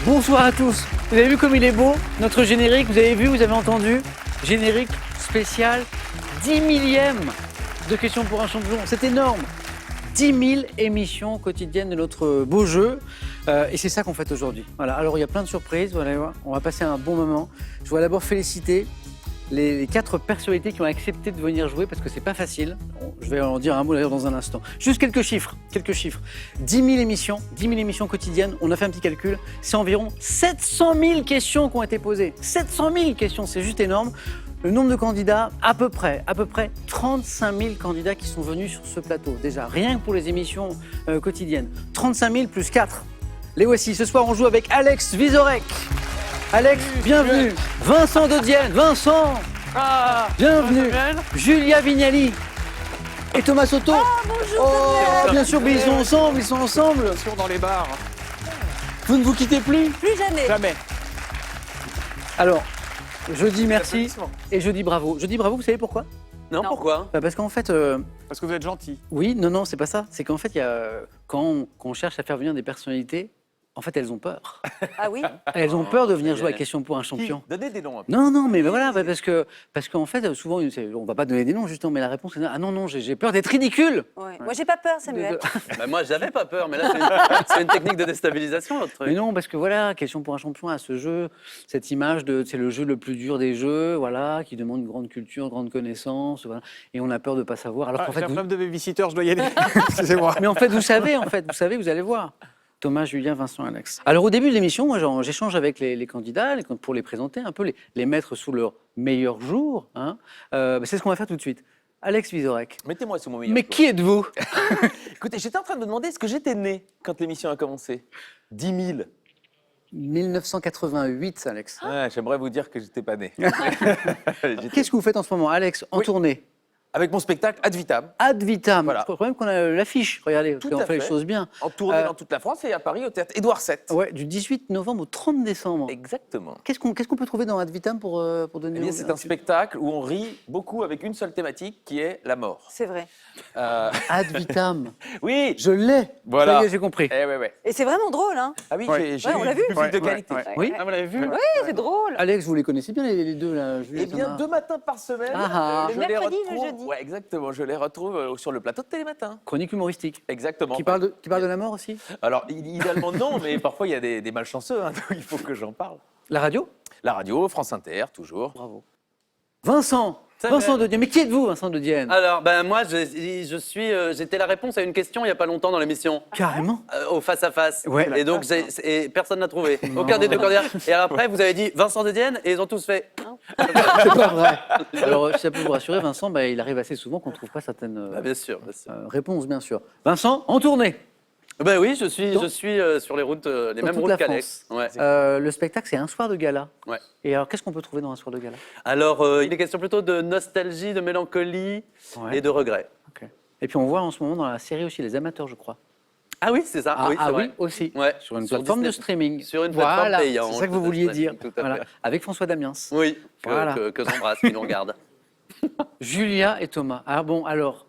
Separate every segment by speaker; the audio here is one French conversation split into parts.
Speaker 1: Bonsoir à tous. Vous avez vu comme il est beau, notre générique, vous avez vu, vous avez entendu. Générique spécial, 10 millième de questions pour un champion. C'est énorme. 10 000 émissions quotidiennes de notre beau jeu. Et c'est ça qu'on fait aujourd'hui. Voilà. Alors il y a plein de surprises, vous allez voir. On va passer un bon moment. Je voudrais d'abord féliciter les 4 personnalités qui ont accepté de venir jouer parce que c'est pas facile. Je vais en dire un mot d'ailleurs dans un instant. Juste quelques chiffres. 10 000 émissions quotidiennes. On a fait un petit calcul. C'est environ 700 000 questions qui ont été posées. 700 000 questions, c'est juste énorme. Le nombre de candidats, à peu près 35 000 candidats qui sont venus sur ce plateau. Déjà, rien que pour les émissions quotidiennes. 35 000 plus 4. Les voici. Ce soir, on joue avec Alex Vizorek. Alex, bienvenue. Vincent de Dienne. Vincent, bienvenue. Julia Vignali et Thomas Soto.
Speaker 2: Bonjour.
Speaker 1: Bien sûr, mais ils sont ensemble.
Speaker 3: Bien sûr, dans les bars.
Speaker 1: Vous ne vous quittez plus?
Speaker 2: Plus jamais.
Speaker 3: Jamais.
Speaker 1: Alors, je dis merci et je dis bravo. Je dis bravo, vous savez pourquoi?
Speaker 4: Non, pourquoi?
Speaker 1: Parce qu'en fait,
Speaker 3: Parce que vous êtes gentil.
Speaker 1: oui, non, c'est pas ça. C'est qu'en fait, il y a, quand on cherche à faire venir des personnalités, en fait, elles ont peur.
Speaker 2: Ah oui.
Speaker 1: Elles ont peur de venir jouer à Question pour un champion.
Speaker 4: Donnez des noms un peu.
Speaker 1: Non, mais voilà, parce qu'en fait, souvent, on va pas donner des noms justement, mais la réponse est ah non, j'ai peur d'être ridicule.
Speaker 2: Ouais. Moi, j'ai pas peur, Samuel.
Speaker 4: Bah, moi, j'avais pas peur, mais là, c'est une technique de déstabilisation, l'autre truc.
Speaker 1: Mais non, parce que voilà, Question pour un champion a ce jeu, cette image de c'est le jeu le plus dur des jeux, voilà, qui demande une grande culture, une grande connaissance, voilà, et on a peur de pas savoir. Alors qu'en
Speaker 3: J'ai
Speaker 1: fait,
Speaker 3: un problème de babysitter, je dois y aller. Excusez-moi.
Speaker 1: mais en fait, vous savez, vous allez voir. Thomas, Julien, Vincent, Alex. Alors au début de l'émission, moi j'échange avec les candidats pour les présenter, un peu les mettre sous leur meilleur jour. Hein. C'est ce qu'on va faire tout de suite. Alex Vizorek.
Speaker 4: Mettez-moi sous mon meilleur
Speaker 1: Mais
Speaker 4: jour.
Speaker 1: qui êtes-vous?
Speaker 4: Écoutez, j'étais en train de me demander est-ce que j'étais né quand l'émission a commencé. 10 000.
Speaker 1: 1988, Alex.
Speaker 4: Ouais, j'aimerais vous dire que j'étais pas né.
Speaker 1: Qu'est-ce que vous faites en ce moment, Alex, en tournée?
Speaker 4: Avec mon spectacle Ad Vitam,
Speaker 1: Ad Vitam.
Speaker 4: Voilà.
Speaker 1: Je crois même qu'on a l'affiche. Regardez,
Speaker 4: Tout
Speaker 1: on
Speaker 4: à
Speaker 1: fait les
Speaker 4: fait.
Speaker 1: choses bien.
Speaker 4: en tournée dans toute la France et à Paris au théâtre Édouard VII.
Speaker 1: Ouais, du 18 novembre au 30 décembre.
Speaker 4: Exactement.
Speaker 1: Qu'est-ce qu'on peut trouver dans Ad Vitam pour donner
Speaker 4: Eh bien, c'est un spectacle où on rit beaucoup avec une seule thématique qui est la mort.
Speaker 2: C'est vrai.
Speaker 1: Ad Vitam.
Speaker 4: Oui.
Speaker 1: Je l'ai.
Speaker 4: Voilà.
Speaker 1: Ça y est, j'ai compris.
Speaker 4: Ouais.
Speaker 2: Et c'est vraiment drôle, hein.
Speaker 4: Ah oui,
Speaker 3: Ouais.
Speaker 4: j'ai
Speaker 2: Ouais, on l'a vu.
Speaker 4: public de
Speaker 3: Ouais,
Speaker 4: qualité.
Speaker 3: ouais.
Speaker 1: Oui.
Speaker 4: Ah, vous l'avez vu?
Speaker 2: Oui, c'est drôle.
Speaker 1: Alex, vous les connaissez bien les deux là. Julia,
Speaker 4: Eh bien,
Speaker 1: Thomas.
Speaker 4: 2 matins par semaine,
Speaker 1: Ah.
Speaker 4: je
Speaker 2: Le
Speaker 4: les
Speaker 2: mercredi, le
Speaker 4: retrouve.
Speaker 2: jeudi.
Speaker 4: Ouais, exactement. Je les retrouve sur le plateau de Télématin.
Speaker 1: Chronique humoristique.
Speaker 4: Exactement.
Speaker 1: Qui parle de la mort aussi?
Speaker 4: Alors, idéalement non, mais parfois il y a des malchanceux, hein, donc il faut que j'en parle.
Speaker 1: La radio?
Speaker 4: La radio, France Inter, toujours.
Speaker 1: Bravo. Vincent.
Speaker 4: Ça
Speaker 1: Vincent
Speaker 4: va.
Speaker 1: de Dienne. Mais qui êtes-vous, Vincent de Dienne?
Speaker 4: Alors, ben moi, j'étais la réponse à une question il n'y a pas longtemps dans l'émission,
Speaker 1: Carrément.
Speaker 4: au face-à-face.
Speaker 1: Ouais.
Speaker 4: Et donc, et personne n'a trouvé. Aucun des deux candidats. Et après, vous avez dit Vincent de Dienne, et ils ont tous fait.
Speaker 1: C'est pas vrai. Alors, si ça peut vous rassurer, Vincent, il arrive assez souvent qu'on ne trouve pas certaines
Speaker 4: Ah, bien sûr, bien sûr.
Speaker 1: réponses, bien sûr. Vincent, en tournée.
Speaker 4: Ben oui, je suis sur les routes, les
Speaker 1: Dans
Speaker 4: mêmes
Speaker 1: toute
Speaker 4: routes
Speaker 1: la
Speaker 4: qu'Alex. Ouais.
Speaker 1: Le spectacle, c'est un soir de gala.
Speaker 4: Ouais.
Speaker 1: Et alors, qu'est-ce qu'on peut trouver dans un soir de gala?
Speaker 4: Alors, il est question plutôt de nostalgie, de mélancolie
Speaker 1: Ouais.
Speaker 4: et de regret.
Speaker 1: Ok. Et puis, on voit en ce moment dans la série aussi Les Amateurs, je crois.
Speaker 4: Ah oui, c'est ça. oui, c'est vrai.
Speaker 1: aussi.
Speaker 4: Ouais.
Speaker 1: Sur une plateforme de
Speaker 4: Disney.
Speaker 1: streaming.
Speaker 4: Sur une plateforme
Speaker 1: Voilà,
Speaker 4: payante.
Speaker 1: c'est ça que vous vouliez dire.
Speaker 4: Tout à
Speaker 1: Voilà.
Speaker 4: fait.
Speaker 1: Avec François Damiens.
Speaker 4: Oui,
Speaker 1: Voilà.
Speaker 4: que j'embrasse, qui nous regarde.
Speaker 1: Julia et Thomas. Ah bon, alors.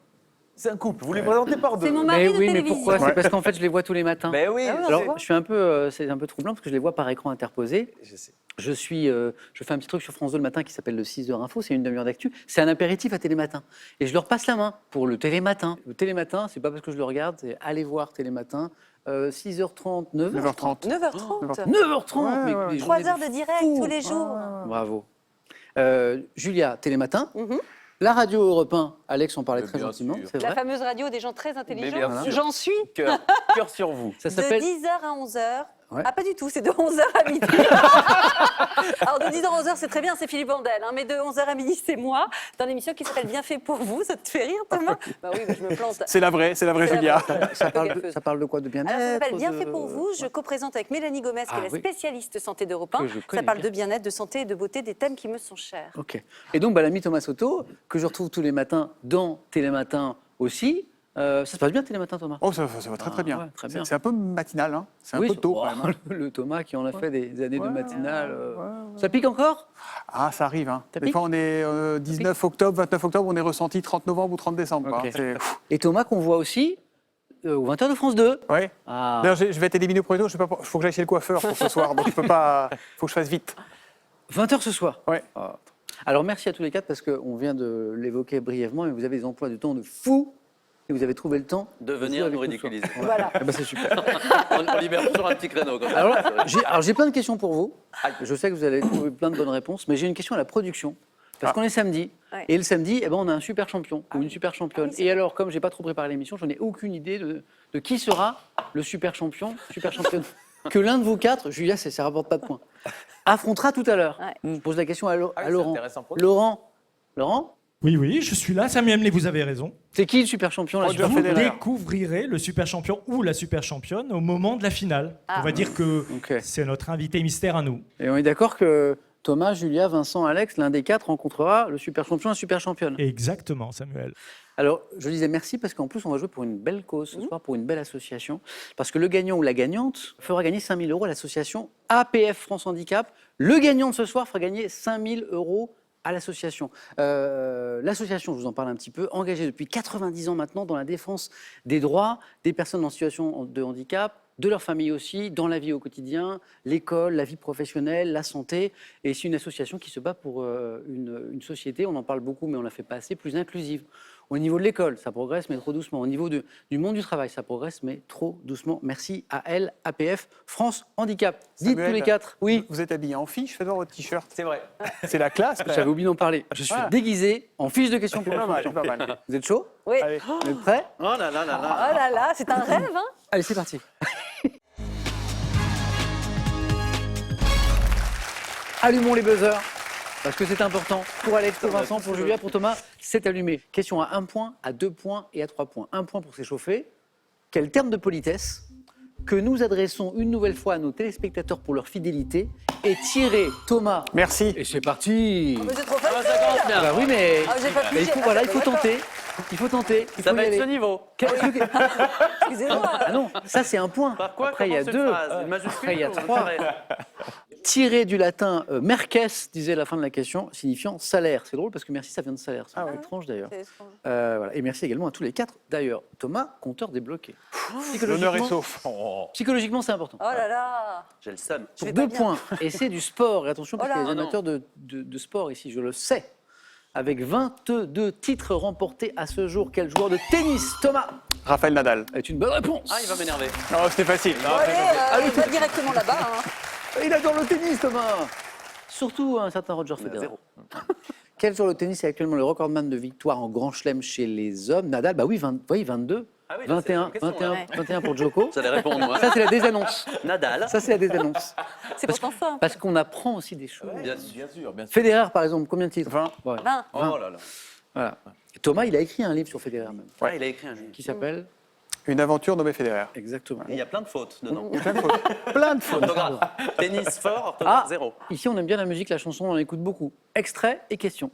Speaker 4: C'est un couple, vous les présentez par deux.
Speaker 2: C'est mon mari de
Speaker 1: mais
Speaker 2: télévision.
Speaker 1: pourquoi? C'est parce qu'en fait, je les vois tous les matins.
Speaker 4: Ben oui,
Speaker 2: Ah ouais,
Speaker 1: Alors,
Speaker 2: c'est quoi
Speaker 1: je suis c'est un peu troublant parce que je les vois par écran interposé.
Speaker 4: je sais.
Speaker 1: Je fais un petit truc sur France 2 le matin qui s'appelle le 6h Info, c'est une demi-heure d'actu. C'est un apéritif à Télématin. Et je leur passe la main pour le Télématin. Le Télématin, c'est pas parce que je le regarde, c'est aller voir Télématin. 6h30, 9h.
Speaker 3: 9h30.
Speaker 2: 9h30.
Speaker 1: 9h30
Speaker 3: Ouais, ouais.
Speaker 2: 3 heures de direct
Speaker 1: fou.
Speaker 2: tous les jours.
Speaker 1: Bravo. Julia, Télématin.
Speaker 2: Mhm.
Speaker 1: La radio Europe 1, Alex en parlait
Speaker 4: Mais
Speaker 1: très
Speaker 4: bien
Speaker 1: gentiment,
Speaker 4: sûr.
Speaker 1: c'est
Speaker 2: La
Speaker 1: vrai.
Speaker 2: fameuse radio des gens très intelligents.
Speaker 4: bien sûr.
Speaker 2: J'en suis.
Speaker 4: Cœur sur vous.
Speaker 1: Ça
Speaker 2: De
Speaker 1: s'appelle
Speaker 2: 10h à 11h.
Speaker 1: Ouais.
Speaker 2: Ah, pas du tout, c'est de 11h à midi. Alors, de 10h à 11h, c'est très bien, c'est Philippe Vandel. Hein, mais de 11h à midi, c'est moi, dans l'émission qui s'appelle Bien fait pour vous. Ça te fait rire, Thomas? Bah oui, mais je me plante.
Speaker 3: C'est la vraie Julia.
Speaker 1: ça parle de quoi? De bien-être?
Speaker 2: Alors, ça s'appelle Bien
Speaker 1: de-
Speaker 2: fait pour vous. Je co-présente avec Mélanie Gomez, qui
Speaker 1: Ah
Speaker 2: est la
Speaker 1: oui.
Speaker 2: spécialiste santé d'Europe 1.
Speaker 1: Que je connais
Speaker 2: Ça parle
Speaker 1: bien.
Speaker 2: de bien-être, de santé et de beauté, des thèmes qui me sont chers.
Speaker 1: Ok. Et donc, l'ami Thomas Soto, que je retrouve tous les matins dans Télématin aussi. Ça se passe bien Télématin, Thomas?
Speaker 3: Oh, ça va très très bien.
Speaker 1: ouais, très bien.
Speaker 3: C'est un peu matinal, hein. C'est un
Speaker 1: Oui,
Speaker 3: peu tôt
Speaker 1: oh,
Speaker 3: quand même. hein.
Speaker 1: le Thomas qui en a fait des années de
Speaker 3: Ouais,
Speaker 1: matinale.
Speaker 3: ouais.
Speaker 1: Ça pique encore?
Speaker 3: Ah, ça arrive. Hein.
Speaker 1: Ça
Speaker 3: Des
Speaker 1: pique
Speaker 3: fois, on est 19 octobre, 29 octobre, on est ressenti 30 novembre ou 30 décembre. quoi.
Speaker 1: Ok.
Speaker 3: C'est-
Speaker 1: Et Thomas qu'on voit aussi au 20h de France 2.
Speaker 3: Ouais.
Speaker 1: Ah.
Speaker 3: D'ailleurs, je vais être éliminé au premier tour. Il faut que j'aille chez le coiffeur pour ce soir. Donc, je peux pas. Il faut que je fasse vite.
Speaker 1: 20h ce soir.
Speaker 3: Ouais.
Speaker 1: Ah. Alors merci à tous les quatre parce qu'on vient de l'évoquer brièvement, mais vous avez des emplois de temps de fou et vous avez trouvé le temps
Speaker 4: De venir
Speaker 1: jouer
Speaker 4: nous
Speaker 1: avec ce
Speaker 4: ridiculiser.
Speaker 1: soir.
Speaker 2: Voilà.
Speaker 1: Ah bah, c'est super.
Speaker 4: On libère toujours un petit créneau. Comme ça.
Speaker 1: Alors j'ai plein de questions pour vous. Je sais que vous allez trouver plein de bonnes réponses, mais j'ai une question à la production. Parce qu'on est samedi,
Speaker 2: Ouais.
Speaker 1: et le samedi, eh ben, on a un super champion ou une super championne.
Speaker 2: Ah oui, c'est
Speaker 1: Et alors, comme j'ai pas trop préparé l'émission, j'en ai aucune idée de qui sera le super champion, super championne que l'un de vous quatre, Julia, ça rapporte pas de points, affrontera tout à l'heure.
Speaker 2: Ouais.
Speaker 1: Je pose la question à
Speaker 5: c'est
Speaker 1: Laurent.
Speaker 5: intéressant pour nous.
Speaker 1: Laurent,
Speaker 6: Oui, je suis là, Samuel Mlé, vous avez raison.
Speaker 1: c'est qui le super champion la
Speaker 3: Roger
Speaker 1: super
Speaker 6: Vous
Speaker 1: championne
Speaker 3: Federer.
Speaker 6: découvrirez le super champion ou la super championne au moment de la finale.
Speaker 2: Ah.
Speaker 6: On va dire que
Speaker 1: Ok.
Speaker 6: c'est notre invité mystère à nous.
Speaker 1: Et on est d'accord que Thomas, Julia, Vincent, Alex, l'un des quatre rencontrera le super champion et la super championne.
Speaker 6: Exactement, Samuel.
Speaker 1: Alors, je disais merci parce qu'en plus, on va jouer pour une belle cause ce soir, pour une belle association. Parce que le gagnant ou la gagnante fera gagner 5 000 € à l'association APF France Handicap. Le gagnant de ce soir fera gagner 5 000 € à l'association. L'association, je vous en parle un petit peu, engagée depuis 90 ans maintenant dans la défense des droits des personnes en situation de handicap, de leur famille aussi, dans la vie au quotidien, l'école, la vie professionnelle, la santé. Et c'est une association qui se bat pour une société, on en parle beaucoup mais on ne la fait pas assez, plus inclusive. Au niveau de l'école, ça progresse, mais trop doucement. Au niveau du monde du travail, ça progresse, mais trop doucement. Merci à elle, APF, France Handicap. Dites
Speaker 3: Samuel,
Speaker 1: tous les quatre. Oui,
Speaker 3: Vous êtes habillé en fiche, faites voir votre t-shirt.
Speaker 5: C'est vrai.
Speaker 3: C'est la classe. quand
Speaker 1: j'avais
Speaker 3: même.
Speaker 1: oublié d'en parler. Je suis
Speaker 3: Ah.
Speaker 1: déguisé en fiche de questions pour
Speaker 3: C'est pas
Speaker 1: la
Speaker 3: mal,
Speaker 1: champion.
Speaker 3: c'est pas mal.
Speaker 1: Vous êtes chaud?
Speaker 2: Oui.
Speaker 3: Allez.
Speaker 1: Vous êtes prêts?
Speaker 4: Oh là là là
Speaker 2: Oh
Speaker 4: là.
Speaker 2: là là, c'est un rêve, hein.
Speaker 1: Allez, c'est parti. Allumons les buzzers, parce que c'est important. Pour Alex, pour Vincent, pour Julia, pour Thomas, c'est allumé. Question à 1 point, à 2 points et à 3 points. 1 point pour s'échauffer. Quel terme de politesse que nous adressons une nouvelle fois à nos téléspectateurs pour leur fidélité est tiré, Thomas.
Speaker 3: Merci.
Speaker 1: Et c'est parti.
Speaker 2: Oh, mais c'est trop facile.
Speaker 1: Ah bah oui, mais
Speaker 2: Ah, j'ai pas pu,
Speaker 1: mais il
Speaker 2: j'ai-
Speaker 1: faut,
Speaker 2: ah,
Speaker 1: voilà,
Speaker 2: ça
Speaker 1: il faut
Speaker 2: devrait
Speaker 1: tenter. Il faut tenter. Il
Speaker 4: Ça
Speaker 1: faut y
Speaker 4: va être
Speaker 1: aller.
Speaker 4: ce niveau.
Speaker 2: Excusez-moi.
Speaker 1: Ah non, ça c'est un point.
Speaker 4: Par quoi
Speaker 1: Après, il y a
Speaker 4: commence une
Speaker 1: 2.
Speaker 4: phrase Une majuscule
Speaker 1: Après, il y a
Speaker 4: ou
Speaker 1: 3.
Speaker 4: carré
Speaker 1: Tiré du latin merces, disait la fin de la question, signifiant salaire. C'est drôle parce que merci, ça vient de salaire. C'est étrange d'ailleurs.
Speaker 2: C'est étrange.
Speaker 1: Voilà. Et merci également à tous les quatre. D'ailleurs, Thomas, compteur débloqué.
Speaker 3: L'honneur est
Speaker 1: Psychologiquement,
Speaker 3: sauf.
Speaker 1: psychologiquement, c'est important.
Speaker 2: Oh là là.
Speaker 4: J'ai le seum.
Speaker 2: Je
Speaker 1: Pour
Speaker 2: vais pas
Speaker 1: 2
Speaker 2: bien.
Speaker 1: points. Et c'est du sport. Et attention, parce
Speaker 2: Oh là.
Speaker 1: qu'il y a des
Speaker 4: Oh non.
Speaker 1: amateurs de sport ici, je le sais. Avec 22 titres remportés à ce jour. Quel joueur de tennis, Thomas,
Speaker 3: Raphaël Nadal.
Speaker 1: est une bonne réponse.
Speaker 4: Ah, il va m'énerver.
Speaker 3: Non, c'était facile.
Speaker 2: Bon, allez, va directement là-bas. Hein.
Speaker 1: Il adore le tennis, Thomas. Surtout un certain Roger Federer.
Speaker 4: Zéro.
Speaker 1: Quel joueur de tennis est actuellement le recordman de victoire en Grand Chelem chez les hommes? Nadal, bah oui, 22.
Speaker 4: Ah oui, là, c'est
Speaker 1: 21,
Speaker 4: une question,
Speaker 1: 21,
Speaker 2: ouais.
Speaker 1: 21 pour Joko.
Speaker 4: J'allais répondre, moi.
Speaker 1: Ça, c'est la désannonce.
Speaker 4: Nadal.
Speaker 1: Ça, c'est la désannonce.
Speaker 2: C'est pourtant ça.
Speaker 1: Parce qu'on apprend aussi des choses.
Speaker 4: Bien sûr.
Speaker 5: Bien sûr, bien sûr.
Speaker 1: Federer, par exemple, combien de titres?
Speaker 3: 20.
Speaker 1: Voilà.
Speaker 2: 20.
Speaker 4: Oh là là.
Speaker 1: Voilà. Et Thomas, il a écrit un livre sur Federer même,
Speaker 4: Ah, il a écrit un jeu.
Speaker 1: qui s'appelle
Speaker 3: Une aventure nommée Federer.
Speaker 1: exactement.
Speaker 4: Il y a plein de fautes dedans.
Speaker 3: Plein de fautes. Plein de fautes.
Speaker 4: Orthographe. Tennis fort, orthographe
Speaker 1: Ah,
Speaker 4: zéro.
Speaker 1: ici, on aime bien la musique, la chanson, on en écoute beaucoup. Extrait et question.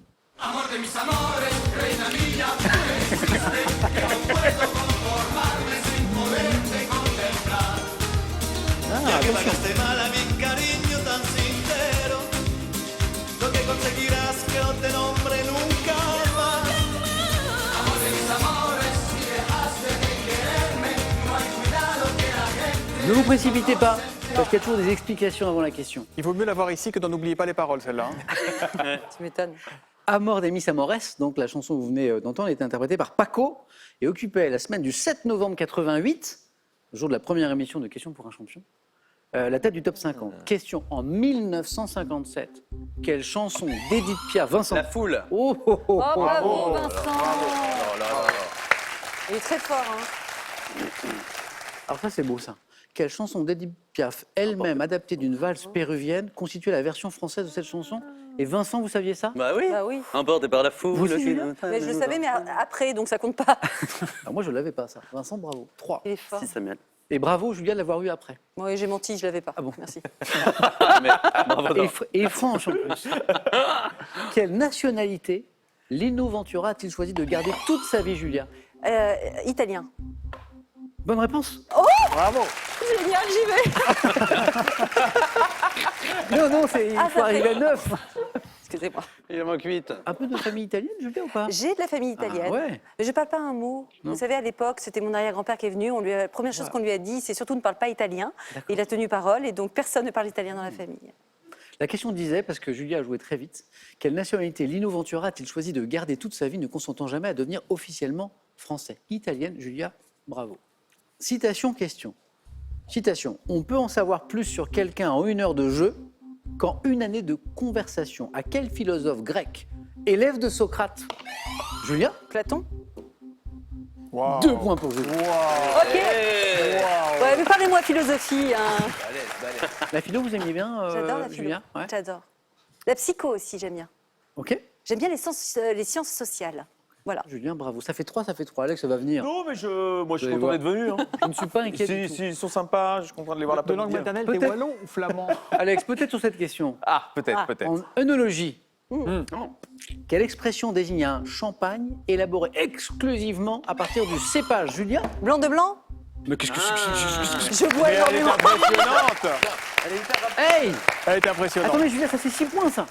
Speaker 7: Pagaste mal a mi cariño tan sincero, lo que conseguirás que no te nombre nunca más. Amor de mis amores, si dejaste de quererme, no hay cuidado que la gente.
Speaker 1: Ne vous précipitez pas, parce qu'il y a toujours des explications avant la question.
Speaker 3: Il vaut mieux l'avoir ici que d'en oublier pas les paroles, celle-là. hein.
Speaker 2: Tu m'étonnes.
Speaker 1: Amor de mis amores, donc la chanson que vous venez d'entendre, était interprétée par Paco et occupait la semaine du 7 novembre 88, le jour de la première émission de Questions pour un champion, la tête du top 50. Question en 1957. Quelle chanson d'Edith Piaf, Vincent?
Speaker 4: La foule.
Speaker 1: Oh, oh, oh,
Speaker 2: Oh,
Speaker 1: oh.
Speaker 2: bravo, Vincent.
Speaker 4: Oh là là.
Speaker 2: Il est très fort. Hein.
Speaker 1: Alors ça c'est beau ça. Quelle chanson d'Edith Piaf, elle-même adaptée d'une valse péruvienne, constituait la version française de cette chanson? Et Vincent, vous saviez ça?
Speaker 4: Bah oui.
Speaker 2: Bah oui.
Speaker 4: Emporté par la foule.
Speaker 1: Vous aussi, Julien
Speaker 2: Mais je le savais, mais après, donc ça compte pas.
Speaker 1: Alors moi je ne l'avais pas ça. Vincent, bravo. 3.
Speaker 2: Il est fort.
Speaker 4: Si, Samuel.
Speaker 1: Et bravo Julia de l'avoir eu après.
Speaker 2: Oui, j'ai menti, je l'avais pas.
Speaker 1: Ah bon.
Speaker 2: Merci.
Speaker 4: Mais, bravo, non.
Speaker 1: Et franche en plus. Quelle nationalité Lino Ventura a-t-il choisi de garder toute sa vie, Julia?
Speaker 2: Italien.
Speaker 1: Bonne réponse.
Speaker 3: Bravo.
Speaker 2: Génial, j'y vais.
Speaker 1: Non, non, il
Speaker 2: Ah,
Speaker 1: faut
Speaker 2: ça
Speaker 1: arriver à 9.
Speaker 2: excusez-moi.
Speaker 4: Il en manque 8.
Speaker 1: Un peu de famille italienne, Julia, ou pas?
Speaker 2: J'ai de la famille italienne.
Speaker 1: Ah ouais.
Speaker 2: Mais je ne parle pas un mot.
Speaker 1: Non.
Speaker 2: Vous savez, à l'époque, c'était mon arrière-grand-père qui est venu. La première chose qu'on lui a dit, c'est surtout ne parle pas italien. Il a tenu parole et donc personne ne parle italien dans la famille.
Speaker 1: La question disait, parce que Julia a joué très vite, quelle nationalité Lino Ventura a-t-il choisi de garder toute sa vie, ne consentant jamais à devenir officiellement français? Italienne, Julia, bravo. Citation, question. Citation. On peut en savoir plus sur quelqu'un en 1 heure de jeu qu'en 1 année de conversation. À quel philosophe grec, élève de Socrate? Julia,
Speaker 2: Platon?
Speaker 3: Wow.
Speaker 1: 2 points pour Julia.
Speaker 2: Ok. Ouais, mais parlez-moi philosophie. Hein.
Speaker 1: La philo, vous aimiez bien,
Speaker 2: J'adore la philo.
Speaker 1: Julia? Ouais.
Speaker 2: J'adore. La psycho aussi, j'aime bien.
Speaker 1: Ok.
Speaker 2: J'aime bien les sciences sociales. Voilà.
Speaker 1: Julien, bravo. Ça fait 3, ça fait 3. Alex, ça va venir.
Speaker 5: Non, mais moi, je
Speaker 1: Vous
Speaker 5: suis
Speaker 1: allez
Speaker 5: content
Speaker 1: voir.
Speaker 5: d'être venu. Hein.
Speaker 1: Je ne suis pas inquiet du tout.
Speaker 5: S'ils sont sympas, je suis content de les voir la
Speaker 3: De langue maternelle, t'es
Speaker 1: Peut-être.
Speaker 3: wallon ou flamand?
Speaker 1: Alex, peut-être sur cette question.
Speaker 5: Ah, peut-être,
Speaker 2: Ah.
Speaker 5: peut-être.
Speaker 1: En œnologie,
Speaker 5: Hmm.
Speaker 1: quelle expression désigne un champagne élaboré exclusivement à partir du cépage? Julia?
Speaker 2: Blanc de blanc?
Speaker 1: Mais qu'est-ce que c'est?
Speaker 2: Je vois
Speaker 3: Mais elle est
Speaker 2: énormément.
Speaker 3: impressionnante.
Speaker 1: Hey!
Speaker 3: Elle est impressionnante.
Speaker 1: Attendez, Julia, ça fait 6 points, ça.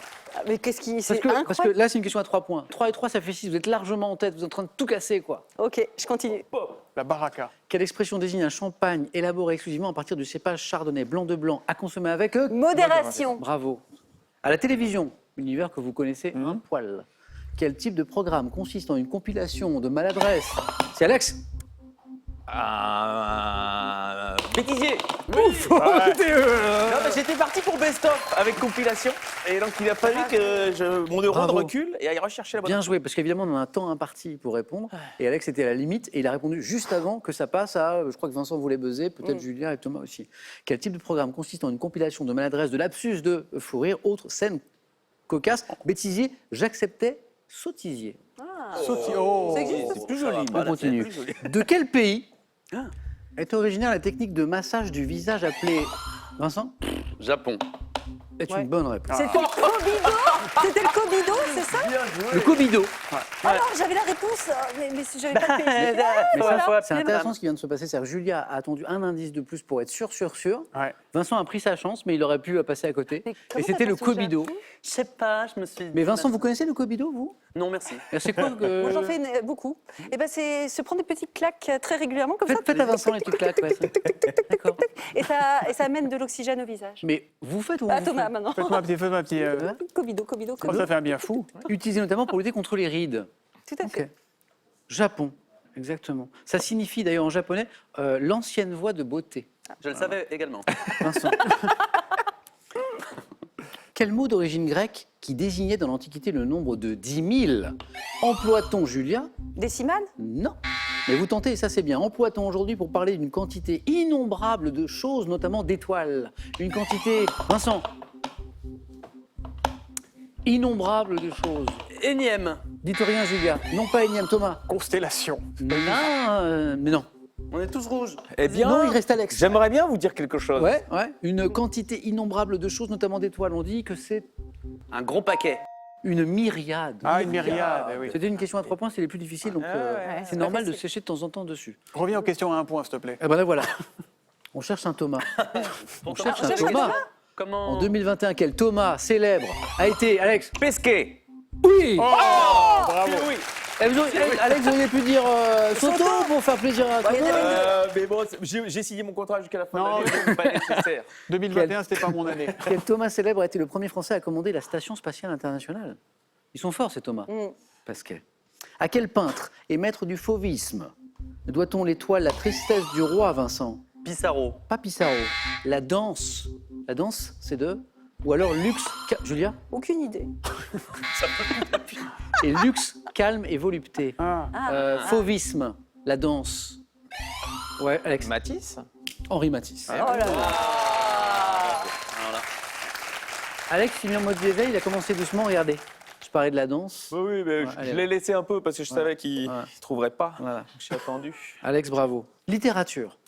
Speaker 2: Mais qu'est-ce qui. C'est
Speaker 1: Parce que
Speaker 2: incroyable.
Speaker 1: là, c'est une question à 3 points. 3 et 3, ça fait 6. Vous êtes largement en tête. Vous êtes en train de tout casser, quoi.
Speaker 2: Ok, je continue.
Speaker 3: La baraka.
Speaker 1: Quelle expression désigne un champagne élaboré exclusivement à partir du cépage chardonnay blanc de blanc à consommer avec
Speaker 2: Modération.
Speaker 1: Bravo. À la télévision, univers que vous connaissez un poil. Quel type de programme consiste en une compilation de maladresses? C'est Alex.
Speaker 5: Bêtisier.
Speaker 1: Ouf.
Speaker 5: Non, mais j'étais parti pour Best of avec compilation. Et donc, il a fallu que mon neurone
Speaker 1: Bravo.
Speaker 5: recule et aille rechercher la bonne.
Speaker 1: Bien joué, parce qu'évidemment, on a un temps imparti pour répondre. Et Alex était à la limite, et il a répondu juste avant que ça passe à, je crois que Vincent voulait buzzer, peut-être Julien et Thomas aussi. Quel type de programme consiste en une compilation de maladresses, de lapsus, de fou rire, autres scènes cocasses, bêtisier, j'acceptais, sottisier.
Speaker 3: Oh.
Speaker 2: Ça existe
Speaker 5: C'est plus joli.
Speaker 1: On
Speaker 5: Voilà,
Speaker 1: continue.
Speaker 5: c'est plus joli.
Speaker 1: De quel pays est originaire la technique de massage du visage appelée... Vincent?
Speaker 4: Japon.
Speaker 1: C'est
Speaker 2: Ouais.
Speaker 1: une bonne réponse.
Speaker 2: C'était le Cobido? C'était le Cobido, c'est ça?
Speaker 1: Le Cobido.
Speaker 2: Ah non, j'avais la réponse, mais j'avais pas de pays.
Speaker 1: Mais ça,
Speaker 2: Voilà.
Speaker 1: c'est intéressant ce qui vient de se passer. C'est-à-dire Julia a attendu un indice de plus pour être sûr.
Speaker 3: Ouais.
Speaker 1: Vincent a pris sa chance, mais il aurait pu passer à côté.
Speaker 2: Mais
Speaker 1: Et
Speaker 2: comment
Speaker 1: c'était
Speaker 2: t'as
Speaker 1: le
Speaker 2: pas su
Speaker 1: Cobido.
Speaker 4: Je sais pas, je me suis.
Speaker 1: Mais Vincent, vous connaissez le Cobido, vous?
Speaker 4: Non, merci.
Speaker 1: C'est quoi que...
Speaker 2: Moi, j'en fais beaucoup. Et ben, c'est se prendre des petites claques très régulièrement, comme ça.
Speaker 1: Faites à Vincent les petites claques. Ouais, ça. D'accord.
Speaker 2: Et ça amène de l'oxygène au visage.
Speaker 1: Mais vous faites ou
Speaker 2: Ah,
Speaker 1: vous
Speaker 2: Thomas,
Speaker 1: faites
Speaker 2: maintenant.
Speaker 3: Faites-moi un petit.
Speaker 2: Cobido.
Speaker 3: Oh, ça fait un bien fou.
Speaker 1: Utilisé notamment pour lutter contre les rides.
Speaker 2: Tout à fait.
Speaker 1: Ok. Japon, exactement. Ça signifie d'ailleurs en japonais l'ancienne voie de beauté.
Speaker 4: Je le savais également.
Speaker 1: Vincent. Quel mot d'origine grecque qui désignait dans l'Antiquité le nombre de 10 000 emploie-t-on, Julia?
Speaker 2: Décimale?
Speaker 1: Non. Mais vous tentez, et ça c'est bien. Emploie-t-on aujourd'hui pour parler d'une quantité innombrable de choses, notamment d'étoiles? Une quantité... Vincent. Innombrable de choses.
Speaker 4: Énième.
Speaker 1: Dites rien, Julia. Non pas énième, Thomas.
Speaker 3: Constellation.
Speaker 1: Non, mais non.
Speaker 4: On est tous rouges.
Speaker 5: Eh bien,
Speaker 1: Non, il reste Alex.
Speaker 5: j'aimerais bien vous dire quelque chose.
Speaker 1: Ouais. Une quantité innombrable de choses, notamment d'étoiles. On dit que c'est
Speaker 4: Un gros paquet.
Speaker 1: une myriade.
Speaker 3: Ah, une myriade. Eh oui.
Speaker 1: C'était une question à 3 points, c'est les plus difficiles, donc
Speaker 2: ouais,
Speaker 1: c'est
Speaker 2: c'est
Speaker 1: normal
Speaker 2: pas
Speaker 1: de
Speaker 2: facile.
Speaker 1: sécher de temps en temps dessus.
Speaker 3: Reviens aux questions à 1 point, s'il te plaît.
Speaker 1: Et ben là voilà. On cherche un Thomas. On cherche un Thomas.
Speaker 4: Comment
Speaker 1: En 2021, quel Thomas célèbre a été Alex?
Speaker 5: Pesquet.
Speaker 1: Oui.
Speaker 3: Bravo.
Speaker 5: Oui.
Speaker 1: Alex, vous auriez pu dire Soto pour faire plaisir à Thomas.
Speaker 5: Mais bon, j'ai signé mon contrat jusqu'à la fin
Speaker 3: Non.
Speaker 5: de l'année, donc pas nécessaire.
Speaker 3: 2021, c'était pas mon année.
Speaker 1: Quel Thomas célèbre a été le premier Français à commander la Station Spatiale Internationale? Ils sont forts, ces Thomas. Pascal. À quel peintre et maître du fauvisme doit-on l'étoile La tristesse du roi, Vincent?
Speaker 4: Pissarro.
Speaker 1: Pas Pissarro. La danse. La danse, c'est de... Ou alors luxe... Julia?
Speaker 2: Aucune idée.
Speaker 1: Et luxe, calme et volupté.
Speaker 3: Ah.
Speaker 1: Fauvisme. La danse. Ouais, Alex.
Speaker 5: Matisse.
Speaker 1: Henri Matisse.
Speaker 2: Oh là là.
Speaker 4: Voilà.
Speaker 1: Alex, il est en mode éveil, il a commencé doucement, regardez. Je parlais de la danse.
Speaker 5: Oui, mais
Speaker 1: allez,
Speaker 5: je l'ai laissé un peu parce que je savais qu'il
Speaker 1: Ouais.
Speaker 5: ne trouverait pas.
Speaker 1: Voilà.
Speaker 5: J'ai attendu.
Speaker 1: Alex, bravo. Littérature.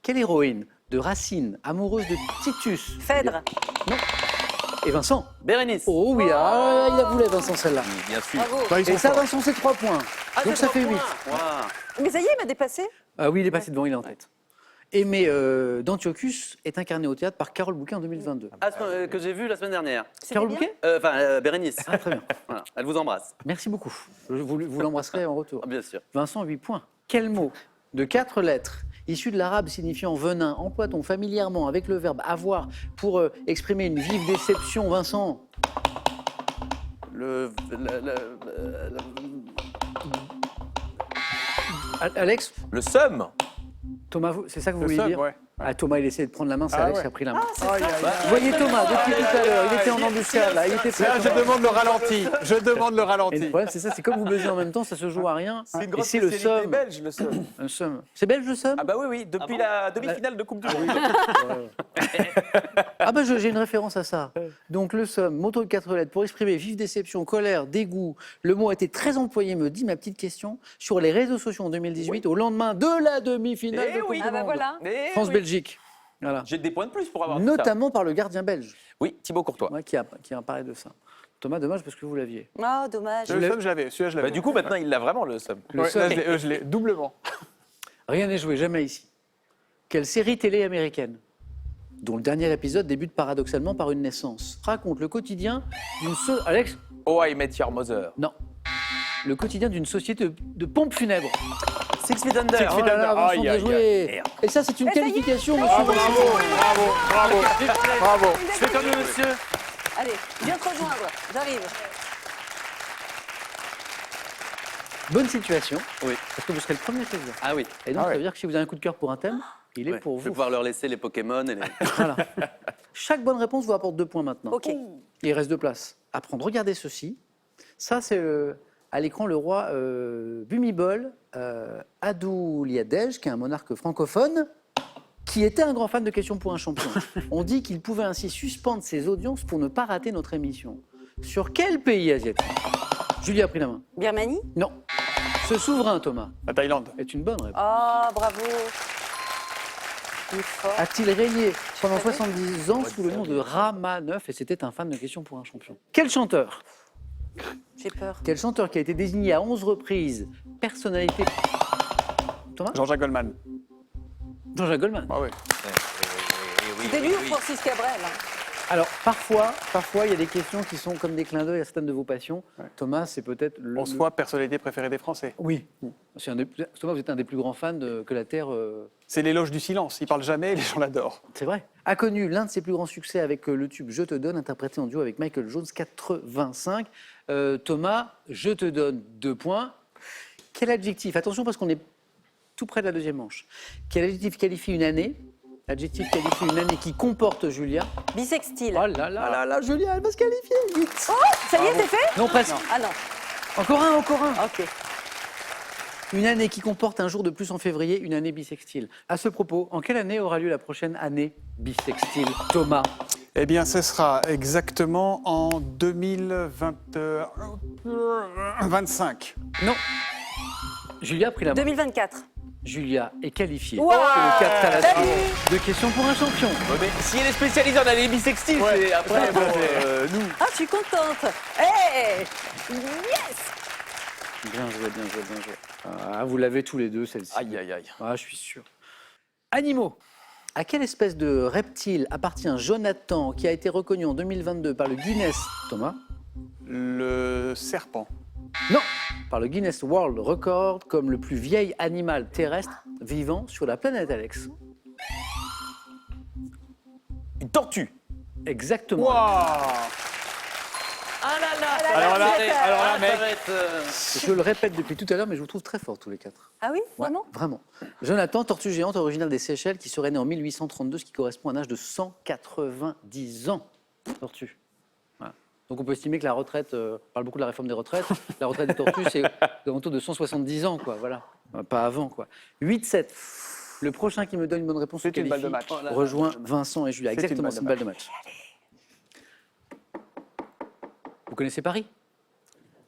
Speaker 1: Quelle héroïne de Racine, amoureuse de Titus?
Speaker 2: Phèdre.
Speaker 1: Et Vincent?
Speaker 4: Bérénice.
Speaker 1: Oh oui, ah, il a voulu Vincent celle-là.
Speaker 5: Bien sûr.
Speaker 2: Bravo.
Speaker 3: Bah, ils
Speaker 1: Et
Speaker 3: sont
Speaker 1: ça,
Speaker 3: forts.
Speaker 1: Vincent, c'est 3 points.
Speaker 4: Ah,
Speaker 1: Donc
Speaker 4: c'est
Speaker 1: ça fait 8.
Speaker 4: Waouh.
Speaker 2: Mais ça y est, il m'a dépassé.
Speaker 1: Ah oui, il est passé devant, il est en tête. Aimé d'Antiochus est incarné au théâtre par Carole Bouquet en 2022.
Speaker 4: Que j'ai vu la semaine dernière.
Speaker 1: Carole
Speaker 2: bien
Speaker 1: Bouquet
Speaker 4: Bérénice.
Speaker 1: Ah, très bien.
Speaker 4: Voilà, elle vous embrasse.
Speaker 1: Merci beaucoup. Vous l'embrasserez en retour.
Speaker 4: Ah, bien sûr.
Speaker 1: Vincent, 8 points. Quel mot de 4 lettres, issu de l'arabe signifiant venin, emploie-t-on familièrement avec le verbe avoir pour exprimer une vive déception, Vincent? Alex,
Speaker 5: Le seum.
Speaker 1: Thomas, c'est ça que vous
Speaker 3: Le
Speaker 1: vouliez
Speaker 3: seum,
Speaker 1: dire?
Speaker 3: ouais.
Speaker 1: Ah, Thomas, il essayait de prendre la main, c'est
Speaker 3: Ah
Speaker 1: Alex
Speaker 3: ouais.
Speaker 1: qui a pris la main.
Speaker 2: C'est ça.
Speaker 1: Vous voyez Thomas, depuis tout à l'heure, il était en embuscade, là, il était très
Speaker 3: Là, je
Speaker 1: content.
Speaker 3: demande le ralenti. Je demande le
Speaker 1: Et
Speaker 3: ralenti.
Speaker 1: le problème, c'est ça, c'est comme vous buzzez en même temps, ça se joue à rien.
Speaker 5: C'est une
Speaker 1: Et
Speaker 5: grosse
Speaker 1: c'est le
Speaker 5: spécialité
Speaker 1: somme.
Speaker 5: belge, le seum.
Speaker 1: Un somme. C'est belge le somme?
Speaker 5: Ah bah oui, depuis la demi-finale de Coupe du Monde.
Speaker 1: Ah bah j'ai une référence à ça. Donc le somme, mot de 4 lettres, pour exprimer vive déception, colère, dégoût. Le mot a été très employé, me dit ma petite question, sur les réseaux sociaux en 2018, au lendemain de la demi-finale
Speaker 5: Eh
Speaker 1: de Coupe
Speaker 5: oui.
Speaker 1: du
Speaker 2: Ah bah
Speaker 1: Monde.
Speaker 2: voilà.
Speaker 5: Eh
Speaker 1: France-Belgique. Voilà.
Speaker 5: J'ai des points de plus pour avoir dit ça.
Speaker 1: Notamment par le gardien belge,
Speaker 5: Oui, Thibaut Courtois.
Speaker 1: ouais, qui a parlé de ça. Thomas, dommage parce que vous l'aviez.
Speaker 2: Oh, dommage.
Speaker 3: Le seum, je l'avais. Celui-là, je l'avais.
Speaker 5: Bah, du coup, maintenant, il l'a vraiment, le seum.
Speaker 1: Le
Speaker 3: Ouais,
Speaker 1: seum.
Speaker 3: là, je l'ai doublement.
Speaker 1: Rien n'est joué, jamais ici. Quelle série télé américaine, dont le dernier épisode débute paradoxalement par une naissance, raconte le quotidien d'une Alex,
Speaker 5: Oh, I Met Your Mother.
Speaker 1: non, le quotidien d'une société de pompes funèbres.
Speaker 4: Six Feet Under.
Speaker 3: Six
Speaker 1: Oh
Speaker 3: Feet
Speaker 1: là là,
Speaker 3: Under.
Speaker 1: Vincent,
Speaker 3: Aïe,
Speaker 1: bien
Speaker 3: aïe,
Speaker 1: joué. Et ça, c'est une qualification, monsieur
Speaker 3: Bravo,
Speaker 1: Vincent.
Speaker 3: bravo.
Speaker 2: Il a
Speaker 4: C'est comme
Speaker 2: gagné.
Speaker 4: le monsieur.
Speaker 2: Allez, viens te rejoindre. J'arrive.
Speaker 1: Bonne situation,
Speaker 4: Oui.
Speaker 1: parce que vous serez le premier président.
Speaker 4: Ah oui.
Speaker 1: Et donc,
Speaker 3: Ah ouais.
Speaker 1: ça veut dire que si vous avez un coup de cœur pour un thème, il est
Speaker 4: Ouais.
Speaker 1: pour
Speaker 4: Je vais
Speaker 1: vous.
Speaker 4: pouvoir leur laisser les Pokémon et les.
Speaker 1: Voilà. Chaque bonne réponse vous apporte 2 points maintenant.
Speaker 2: Ok.
Speaker 1: Il reste 2 places à prendre. Regardez ceci. Ça, c'est à l'écran le roi Bhumibol Adulyadej, qui est un monarque francophone, qui était un grand fan de questions pour un champion. On dit qu'il pouvait ainsi suspendre ses audiences pour ne pas rater notre émission. Sur quel pays asiatique? Julie a pris la main.
Speaker 2: Birmanie.
Speaker 1: Non. Ce souverain, Thomas,
Speaker 3: La Thaïlande.
Speaker 1: est une bonne réponse.
Speaker 2: Oh, bravo. Il est fort.
Speaker 1: A-t-il régné pendant
Speaker 2: savais.
Speaker 1: 70 ans sous le nom de Rama IX et c'était un fan de questions pour un champion? Quel chanteur?
Speaker 2: J'ai peur.
Speaker 1: Quel chanteur qui a été désigné à 11 reprises personnalité... Thomas?
Speaker 3: Jean-Jacques Goldman.
Speaker 1: Jean-Jacques Goldman.
Speaker 3: Ah oui.
Speaker 2: C'était lui ou Francis Cabrel hein.
Speaker 1: Alors, parfois, il y a des questions qui sont comme des clins d'œil à certaines de vos passions.
Speaker 3: Ouais.
Speaker 1: Thomas, c'est peut-être le...
Speaker 3: On soit personnalité préférée des Français.
Speaker 1: Oui. Thomas, vous êtes un des plus grands fans que la Terre...
Speaker 3: C'est l'éloge du silence. Il parle jamais et les gens l'adorent.
Speaker 1: C'est vrai. A connu l'un de ses plus grands succès avec le tube Je te donne, interprété en duo avec Michael Jones, 85. Thomas, Je te donne 2 points. Quel adjectif, attention parce qu'on est tout près de la deuxième manche, quel adjectif qualifie une année? Adjectif qualifie une année qui comporte Julia.
Speaker 2: Bisextile.
Speaker 1: Oh là là là là, Julia, elle va se qualifier, vite.
Speaker 2: Ça y est, c'est fait
Speaker 1: Non, presque.
Speaker 2: Ah non.
Speaker 1: Encore un, encore un.
Speaker 2: Ok.
Speaker 1: Une année qui comporte un jour de plus en février, une année bissextile. À ce propos, en quelle année aura lieu la prochaine année bissextile, Thomas?
Speaker 3: Eh bien, ce sera exactement en 2025.
Speaker 1: Non. Julia a pris la main.
Speaker 2: 2024.
Speaker 1: Julia est qualifiée.
Speaker 2: Wow.
Speaker 1: C'est le 4 à la
Speaker 2: Salut.
Speaker 1: suite de questions pour un champion.
Speaker 5: Ouais, mais si elle est spécialisée en année bisextile, c'est après, bon, nous.
Speaker 2: Ah, je suis contente. Hey Yes.
Speaker 1: Bien joué, bien joué, bien joué. Ah, vous l'avez tous les deux, celle-ci.
Speaker 5: Aïe, aïe, aïe.
Speaker 1: Ah, je suis sûr. Animaux. À quelle espèce de reptile appartient Jonathan, qui a été reconnu en 2022 par le Guinness, Thomas?
Speaker 3: Le serpent.
Speaker 1: Non, par le Guinness World Record comme le plus vieil animal terrestre vivant sur la planète, Alex.
Speaker 5: Une tortue.
Speaker 1: Exactement.
Speaker 3: Waouh.
Speaker 4: Ah là là.
Speaker 3: Alors là,
Speaker 4: ça va
Speaker 3: mec.
Speaker 4: être,
Speaker 1: Je le répète depuis tout à l'heure, mais je vous trouve très forts tous les 4.
Speaker 2: Ah oui,
Speaker 1: Ouais,
Speaker 2: vraiment
Speaker 1: vraiment. Jonathan, tortue géante originaire des Seychelles, qui serait né en 1832, ce qui correspond à un âge de 190 ans. Tortue. Voilà. Donc on peut estimer que la retraite, on parle beaucoup de la réforme des retraites, la retraite des tortues, c'est autour de 170 ans, quoi. Voilà. Pas avant, quoi. 8-7. Le prochain qui me donne une bonne réponse,
Speaker 3: C'est une balle de
Speaker 1: qualifie,
Speaker 3: match.
Speaker 1: rejoint Vincent et Julia.
Speaker 3: C'est une
Speaker 1: Exactement,
Speaker 3: balle
Speaker 1: c'est
Speaker 3: de
Speaker 1: une balle de match. Vous connaissez Paris?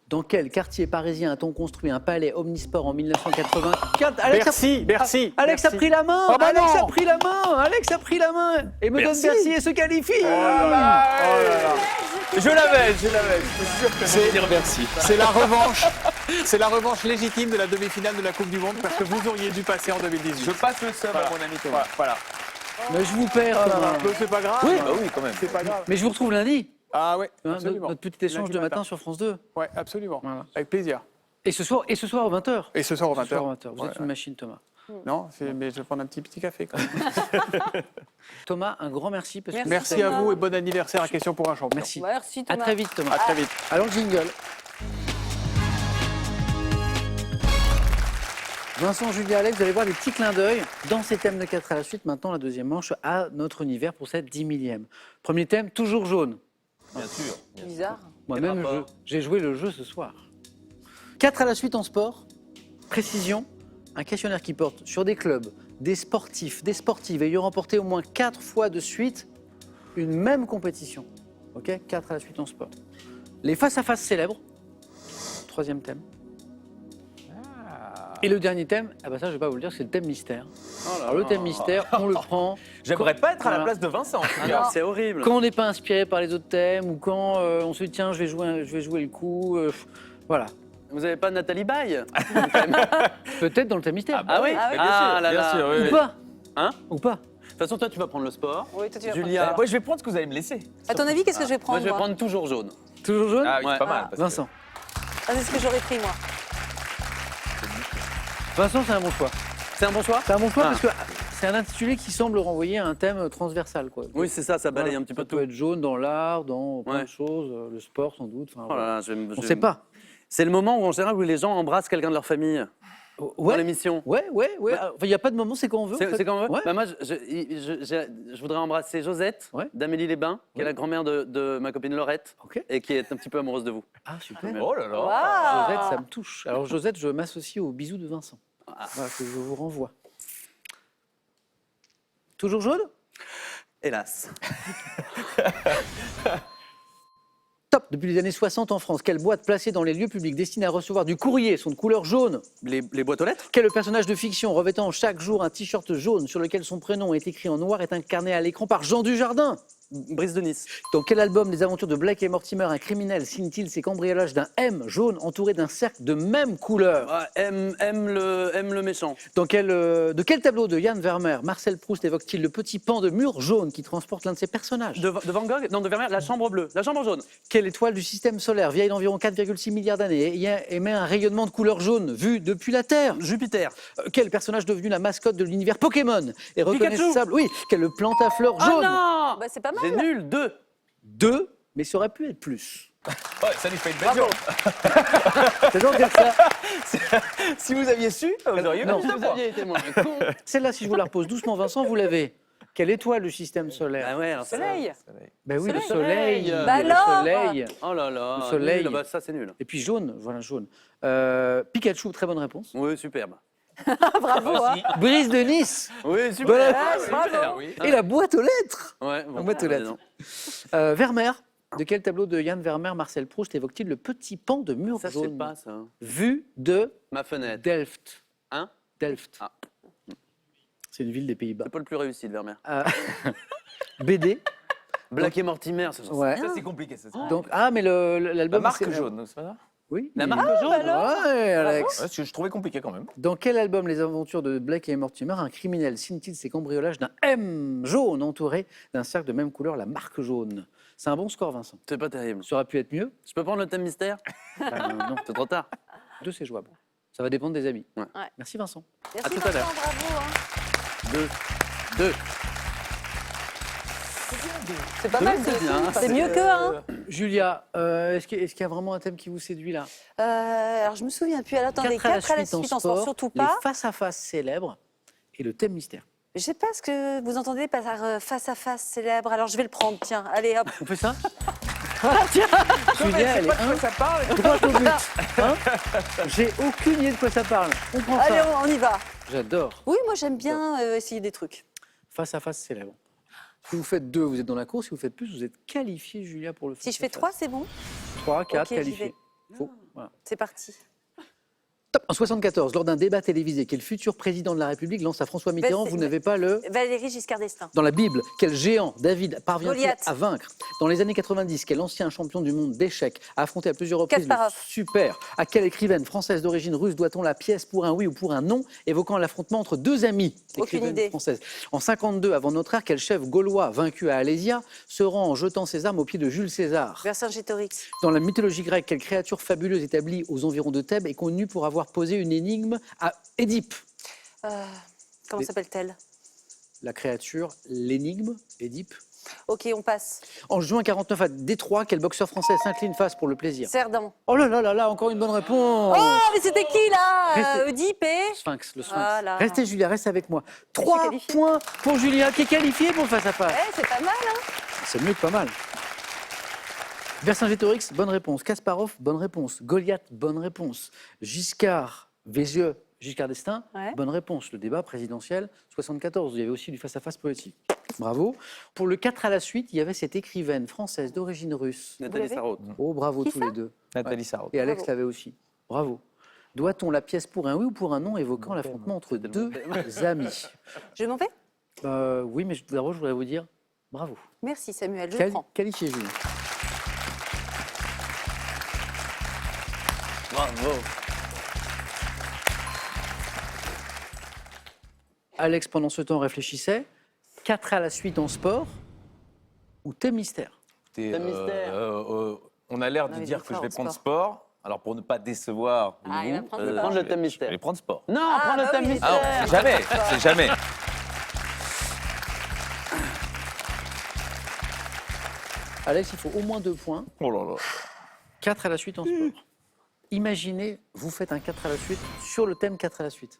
Speaker 1: Dans quel quartier parisien a-t-on construit un palais omnisport en 1984?
Speaker 3: Bercy, Bercy.
Speaker 1: Alex a
Speaker 3: Bercy.
Speaker 1: pris la main.
Speaker 3: Oh bah
Speaker 1: Alex
Speaker 3: non.
Speaker 1: a pris la main. Alex a pris la main et me donne Bercy et se qualifie.
Speaker 3: Oh là là.
Speaker 5: Je l'avais, je suis sûr que
Speaker 3: C'est-
Speaker 5: je vais dire merci.
Speaker 3: C'est la revanche. C'est la revanche légitime de la demi-finale de la Coupe du Monde parce que vous auriez dû passer en 2018.
Speaker 5: Je passe le sub à mon ami Thomas.
Speaker 3: Voilà.
Speaker 1: Mais je vous perds, Thomas.
Speaker 3: C'est pas grave.
Speaker 1: Oui.
Speaker 5: Bah oui, quand même.
Speaker 3: C'est pas grave.
Speaker 1: Mais je vous retrouve lundi.
Speaker 3: Ah ouais,
Speaker 1: Hein,
Speaker 3: absolument.
Speaker 1: notre petit échange
Speaker 3: Lundi
Speaker 1: de matin sur France 2.
Speaker 3: Ouais, absolument.
Speaker 1: Voilà.
Speaker 3: Avec plaisir.
Speaker 1: Et ce soir aux 20h.
Speaker 3: Et ce soir au 20h.
Speaker 1: Ce soir aux 20h. Vous
Speaker 3: Ouais,
Speaker 1: êtes une machine, Thomas.
Speaker 3: Non, mais je vais prendre un petit café quand même.
Speaker 1: Thomas, un grand merci. Parce que
Speaker 2: Merci.
Speaker 3: Merci à
Speaker 2: Thomas.
Speaker 3: vous et bon anniversaire à Question pour un champion.
Speaker 1: Merci.
Speaker 2: Merci
Speaker 1: À
Speaker 2: Thomas.
Speaker 1: très vite, Thomas.
Speaker 3: À très vite.
Speaker 1: Alors, jingle. Vincent, Julia, Alex, vous allez voir des petits clins d'œil dans ces thèmes de 4 à la suite. Maintenant, la deuxième manche à notre univers pour cette 10 millième. Premier thème, toujours jaune.
Speaker 5: Bien sûr.
Speaker 2: Bizarre.
Speaker 1: Moi-même,
Speaker 4: Quel rapport
Speaker 1: j'ai joué le jeu ce soir. 4 à la suite en sport. Précision, un questionnaire qui porte sur des clubs, des sportifs, des sportives ayant remporté au moins 4 fois de suite une même compétition. Ok, 4 à la suite en sport. Les face-à-face célèbres. Troisième thème. Et le dernier thème, ah bah ça je vais pas vous le dire, c'est le thème mystère. Alors le thème mystère, on le prend
Speaker 5: J'aimerais pas être à la
Speaker 1: Voilà.
Speaker 5: place de Vincent. en tout
Speaker 4: Ah
Speaker 5: cas.
Speaker 4: non, c'est horrible.
Speaker 1: quand on n'est pas inspiré par les autres thèmes ou quand on se dit tiens je vais jouer le coup. Voilà.
Speaker 4: Vous n'avez pas Nathalie Baye
Speaker 1: Peut-être dans le thème mystère.
Speaker 4: Ah oui
Speaker 2: Ah oui.
Speaker 4: Ah là
Speaker 5: Bien
Speaker 4: là.
Speaker 5: sûr, oui,
Speaker 1: Ou
Speaker 5: oui.
Speaker 1: pas.
Speaker 4: Hein
Speaker 1: Ou pas.
Speaker 4: De toute façon, toi, tu vas prendre le sport.
Speaker 2: Oui, toi, tu vas
Speaker 4: Julia,
Speaker 5: Moi, je vais prendre ce que vous allez me laisser.
Speaker 2: À ton avis, qu'est-ce que je vais
Speaker 4: moi,
Speaker 2: prendre
Speaker 4: je vais prendre toujours jaune.
Speaker 1: Toujours jaune.
Speaker 5: Ah oui,
Speaker 4: Ouais.
Speaker 5: c'est pas mal. parce que-
Speaker 1: Vincent.
Speaker 2: Ah, c'est ce que j'aurais pris, moi.
Speaker 1: Vincent, c'est un bon choix.
Speaker 4: C'est un bon choix
Speaker 1: C'est un bon choix
Speaker 4: Ah.
Speaker 1: parce que c'est un intitulé qui semble renvoyer à un thème transversal. Quoi.
Speaker 4: Oui, c'est ça, ça balaye
Speaker 1: Voilà.
Speaker 4: un petit peu
Speaker 1: Ça
Speaker 4: tout.
Speaker 1: peut être jaune dans l'art, dans plein
Speaker 4: Ouais.
Speaker 1: de choses, le sport sans doute. Enfin,
Speaker 4: Oh là
Speaker 1: voilà.
Speaker 4: là, je vais-
Speaker 1: On
Speaker 4: je-
Speaker 1: ne sait pas.
Speaker 4: C'est le moment où, en général, où les gens embrassent quelqu'un de leur famille dans
Speaker 1: Ouais,
Speaker 4: l'émission.
Speaker 1: ouais. Il n'y a pas de moment, c'est quand on veut. en
Speaker 4: C'est
Speaker 1: fait.
Speaker 4: c'est quand même
Speaker 1: Ouais.
Speaker 4: Bah moi, je voudrais embrasser Josette
Speaker 1: Ouais.
Speaker 4: d'Amélie-les-Bains, qui est
Speaker 1: Ouais.
Speaker 4: la grand-mère de ma copine Laurette,
Speaker 1: Ok.
Speaker 4: et qui est un petit peu amoureuse de vous.
Speaker 1: Ah, super.
Speaker 5: Oh là là.
Speaker 2: Waouh.
Speaker 1: Josette, ça me touche. Alors, Josette, je m'associe au bisou de Vincent. Voilà, que je vous renvoie. Toujours jaune?
Speaker 4: Hélas.
Speaker 1: Top. Depuis les années 60 en France, quelle boîte placée dans les lieux publics destinée à recevoir du courrier sont de couleur jaune?
Speaker 4: Les boîtes aux lettres
Speaker 1: Quel personnage de fiction revêtant chaque jour un t-shirt jaune sur lequel son prénom est écrit en noir est incarné à l'écran par Jean Dujardin?
Speaker 4: Brise de Nice.
Speaker 1: Dans quel album des aventures de Blake et Mortimer, un criminel signe-t-il ses cambriolages d'un M jaune entouré d'un cercle de même couleur?
Speaker 4: Ah, aime le méchant.
Speaker 1: De quel tableau de Jan Vermeer Marcel Proust évoque-t-il le petit pan de mur jaune qui transporte l'un de ses personnages?
Speaker 4: De Van Gogh Non, de Vermeer, la chambre bleue. La chambre jaune.
Speaker 1: Quelle étoile du système solaire, vieille d'environ 4,6 milliards d'années, émet un rayonnement de couleur jaune vu depuis la Terre?
Speaker 4: Jupiter.
Speaker 1: Quel personnage devenu la mascotte de l'univers Pokémon est
Speaker 4: Pikachu.
Speaker 1: reconnaissable? Oui, quelle plante à fleurs
Speaker 4: Ah
Speaker 1: jaune?
Speaker 4: non
Speaker 2: Bah, c'est pas mal.
Speaker 4: C'est nul, 2.
Speaker 1: 2, mais ça aurait pu être plus.
Speaker 5: Ouais, ça lui fait une belle job.
Speaker 1: C'est donc dire ça.
Speaker 5: Si vous aviez su, vous auriez
Speaker 1: Non.
Speaker 5: pu.
Speaker 4: Vous aviez été moins con.
Speaker 1: Celle-là, si je vous la repose doucement, Vincent, vous l'avez. Quelle étoile du système solaire?
Speaker 4: Ah ouais, alors ça-
Speaker 2: Soleil.
Speaker 1: Ben oui, le
Speaker 4: Soleil.
Speaker 1: soleil.
Speaker 4: Bah
Speaker 1: le
Speaker 2: alors
Speaker 1: soleil.
Speaker 4: Oh là là.
Speaker 1: Le soleil.
Speaker 4: nul, bah ça, c'est nul.
Speaker 1: Et puis jaune, voilà jaune. Pikachu, très bonne réponse.
Speaker 4: Oui, superbe.
Speaker 2: Bravo. hein.
Speaker 1: Brise de Nice.
Speaker 4: Oui, super.
Speaker 1: Voilà.
Speaker 2: Ah,
Speaker 4: super.
Speaker 2: bravo.
Speaker 5: Oui.
Speaker 1: Et la boîte aux lettres.
Speaker 4: Ouais, bon,
Speaker 1: La boîte aux
Speaker 4: bah,
Speaker 1: lettres.
Speaker 4: non.
Speaker 1: Vermeer. De quel tableau de Jan Vermeer, Marcel Proust évoque-t-il le petit pan de mur
Speaker 4: Ça, c'est
Speaker 1: jaune
Speaker 4: pas ça.
Speaker 1: vu de
Speaker 4: Ma fenêtre.
Speaker 1: Delft?
Speaker 4: Hein
Speaker 1: Delft.
Speaker 4: Ah.
Speaker 1: C'est une ville des Pays-Bas.
Speaker 4: C'est pas le plus réussi de Vermeer.
Speaker 1: BD.
Speaker 4: Black et Mortimer, ça.
Speaker 1: Ouais.
Speaker 5: Ça, c'est compliqué. Ça, c'est-
Speaker 1: Donc, mais
Speaker 5: La
Speaker 1: l'album.
Speaker 5: marque
Speaker 1: c'est-
Speaker 5: jaune, donc c'est pas ça?
Speaker 1: Oui.
Speaker 4: La
Speaker 1: il-
Speaker 4: marque jaune.
Speaker 1: Ouais, Alex.
Speaker 5: Ouais, parce que je trouvais compliqué quand même.
Speaker 1: Dans quel album Les Aventures de Blake et Mortimer, un criminel signe-t-il ses cambriolages d'un M jaune entouré d'un cercle de même couleur, la marque jaune? C'est un bon score, Vincent.
Speaker 4: C'est pas terrible.
Speaker 1: Ça aurait pu être mieux.
Speaker 4: Je peux prendre le thème mystère
Speaker 1: Non,
Speaker 4: C'est trop tard.
Speaker 1: 2 c'est jouable. Ça va dépendre des amis.
Speaker 4: Ouais.
Speaker 2: Ouais.
Speaker 1: Merci Vincent.
Speaker 2: Merci
Speaker 4: tout à l'heure.
Speaker 2: Vincent, bravo. hein.
Speaker 4: 2.
Speaker 2: C'est pas mal.
Speaker 4: c'est bien.
Speaker 2: C'est mieux que un.
Speaker 1: Julia, est-ce qu'il y a vraiment un thème qui vous séduit là?
Speaker 2: Alors, je me souviens plus. Alors, attendez,
Speaker 1: 4 à la
Speaker 2: 4 à la
Speaker 1: suite en
Speaker 2: suite en sport,
Speaker 1: sport,
Speaker 2: surtout
Speaker 1: les
Speaker 2: pas.
Speaker 1: face-à-face célèbres et le thème mystère.
Speaker 2: Je sais pas ce que vous entendez par face à face célèbre. Alors, je vais le prendre. Tiens, allez, hop.
Speaker 1: On fait ça? Tiens, Julia, elle est
Speaker 5: Pas de quoi ça parle.
Speaker 1: droit au but. Hein, j'ai aucune idée de quoi ça parle. On prend
Speaker 2: Allez,
Speaker 1: ça.
Speaker 2: on y va.
Speaker 1: J'adore.
Speaker 2: Oui, moi, j'aime bien essayer des trucs.
Speaker 1: Face-à-face célèbre. Si vous faites 2, vous êtes dans la course. Si vous faites plus, vous êtes qualifié, Julia, pour le
Speaker 2: Si je fais 3, c'est bon.
Speaker 1: 3, 4,
Speaker 2: Ok, j'y
Speaker 1: qualifié.
Speaker 2: vais.
Speaker 1: Voilà.
Speaker 2: C'est parti.
Speaker 1: Top En 74, lors d'un débat télévisé, quel futur président de la République lance à François Mitterrand,
Speaker 2: c'est-
Speaker 1: vous n'avez pas le...
Speaker 2: Valéry Giscard d'Estaing.
Speaker 1: Dans la Bible, quel géant David parvient-il
Speaker 2: Goliath.
Speaker 1: à vaincre? Dans les années 90, quel ancien champion du monde d'échecs a affronté à plusieurs reprises le
Speaker 2: Kasparov.
Speaker 1: super? À quelle écrivaine française d'origine russe doit-on la pièce pour un oui ou pour un non, évoquant l'affrontement entre deux amis?
Speaker 2: Aucune
Speaker 1: Écrivaine
Speaker 2: idée.
Speaker 1: française. En 52, avant notre ère, quel chef gaulois vaincu à Alésia se rend en jetant ses armes aux pieds de Jules César?
Speaker 2: Vercingétorix.
Speaker 1: Dans la mythologie grecque, quelle créature fabuleuse établie aux environs de Thèbes est connue pour avoir posé une énigme à Édipe?
Speaker 2: Comment
Speaker 1: Des-
Speaker 2: s'appelle-t-elle?
Speaker 1: La créature, l'énigme, Édipe.
Speaker 2: Ok, on passe.
Speaker 1: En juin 49 à Détroit, quel boxeur français s'incline face pour le plaisir?
Speaker 2: Cerdan.
Speaker 1: Oh là là là là, encore une bonne réponse.
Speaker 2: Oh, mais c'était qui là
Speaker 1: Restez-
Speaker 2: Oedipe et...
Speaker 1: Sphinx, le Sphinx.
Speaker 2: Voilà.
Speaker 1: Restez Julia, reste avec moi.
Speaker 2: suis
Speaker 1: 3
Speaker 2: qualifiée.
Speaker 1: points pour Julia, qui est qualifiée pour face à face.
Speaker 2: Eh, c'est pas mal, hein?
Speaker 1: C'est mieux que pas mal. Vercingétorix, bonne réponse. Kasparov, bonne réponse. Goliath, bonne réponse. Giscard, Vézieux, Giscard d'Estaing,
Speaker 2: Ouais.
Speaker 1: bonne réponse. Le débat présidentiel 74, il y avait aussi du face-à-face poétique. Bravo. Pour le 4 à la suite, il y avait cette écrivaine française d'origine russe.
Speaker 4: Nathalie
Speaker 2: l'avez
Speaker 4: Sarraute.
Speaker 1: Oh, bravo
Speaker 2: Qui
Speaker 1: tous
Speaker 2: ça
Speaker 1: les deux.
Speaker 5: Nathalie Sarraute.
Speaker 1: Et Alex
Speaker 2: Bravo.
Speaker 1: l'avait aussi. Bravo. Doit-on la pièce pour un oui ou pour un non, évoquant l'affrontement entre deux amis?
Speaker 2: Je m'en vais?
Speaker 1: Oui, mais d'abord, je voudrais vous dire bravo.
Speaker 2: Merci Samuel, je
Speaker 1: Quali-
Speaker 2: prends.
Speaker 1: Qualifié, Julien.
Speaker 4: Bravo.
Speaker 1: Alex, pendant ce temps, réfléchissait. 4 à la suite en sport ou thème mystère?
Speaker 5: Écoutez,
Speaker 4: Un mystère.
Speaker 5: on a l'air
Speaker 2: Non,
Speaker 5: de
Speaker 2: il
Speaker 5: dire
Speaker 2: est
Speaker 5: que je
Speaker 2: fort
Speaker 5: vais
Speaker 2: en
Speaker 5: prendre
Speaker 2: sport.
Speaker 5: sport. Alors pour ne pas décevoir
Speaker 2: Ah, il va
Speaker 5: vous,
Speaker 2: prendre
Speaker 4: Je vais
Speaker 2: sport.
Speaker 4: prendre le thème
Speaker 5: je
Speaker 4: mystère.
Speaker 5: vais prendre sport.
Speaker 4: Non,
Speaker 2: Ah,
Speaker 4: prends le
Speaker 2: bah
Speaker 4: thème
Speaker 2: oui,
Speaker 4: mystère.
Speaker 5: Ah, jamais, c'est jamais.
Speaker 1: Alex, il faut au moins 2 points.
Speaker 5: Oh là là.
Speaker 1: 4 à la suite en sport. Imaginez, vous faites un 4 à la suite sur le thème 4 à la suite.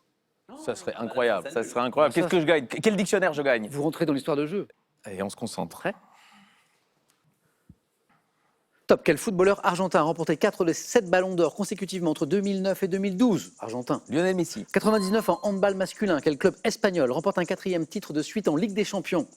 Speaker 5: Ça serait incroyable, ça serait incroyable.
Speaker 1: Ça,
Speaker 5: Qu'est-ce que je gagne? Quel dictionnaire je gagne?
Speaker 1: Vous rentrez dans l'histoire de jeu.
Speaker 5: Et on se concentre.
Speaker 1: Prêt? Top. Quel footballeur argentin a remporté 4 des 7 ballons d'or consécutivement entre 2009 et 2012? Argentin.
Speaker 5: Lionel Messi.
Speaker 1: 99 en handball masculin. Quel club espagnol remporte un 4e titre de suite en Ligue des Champions?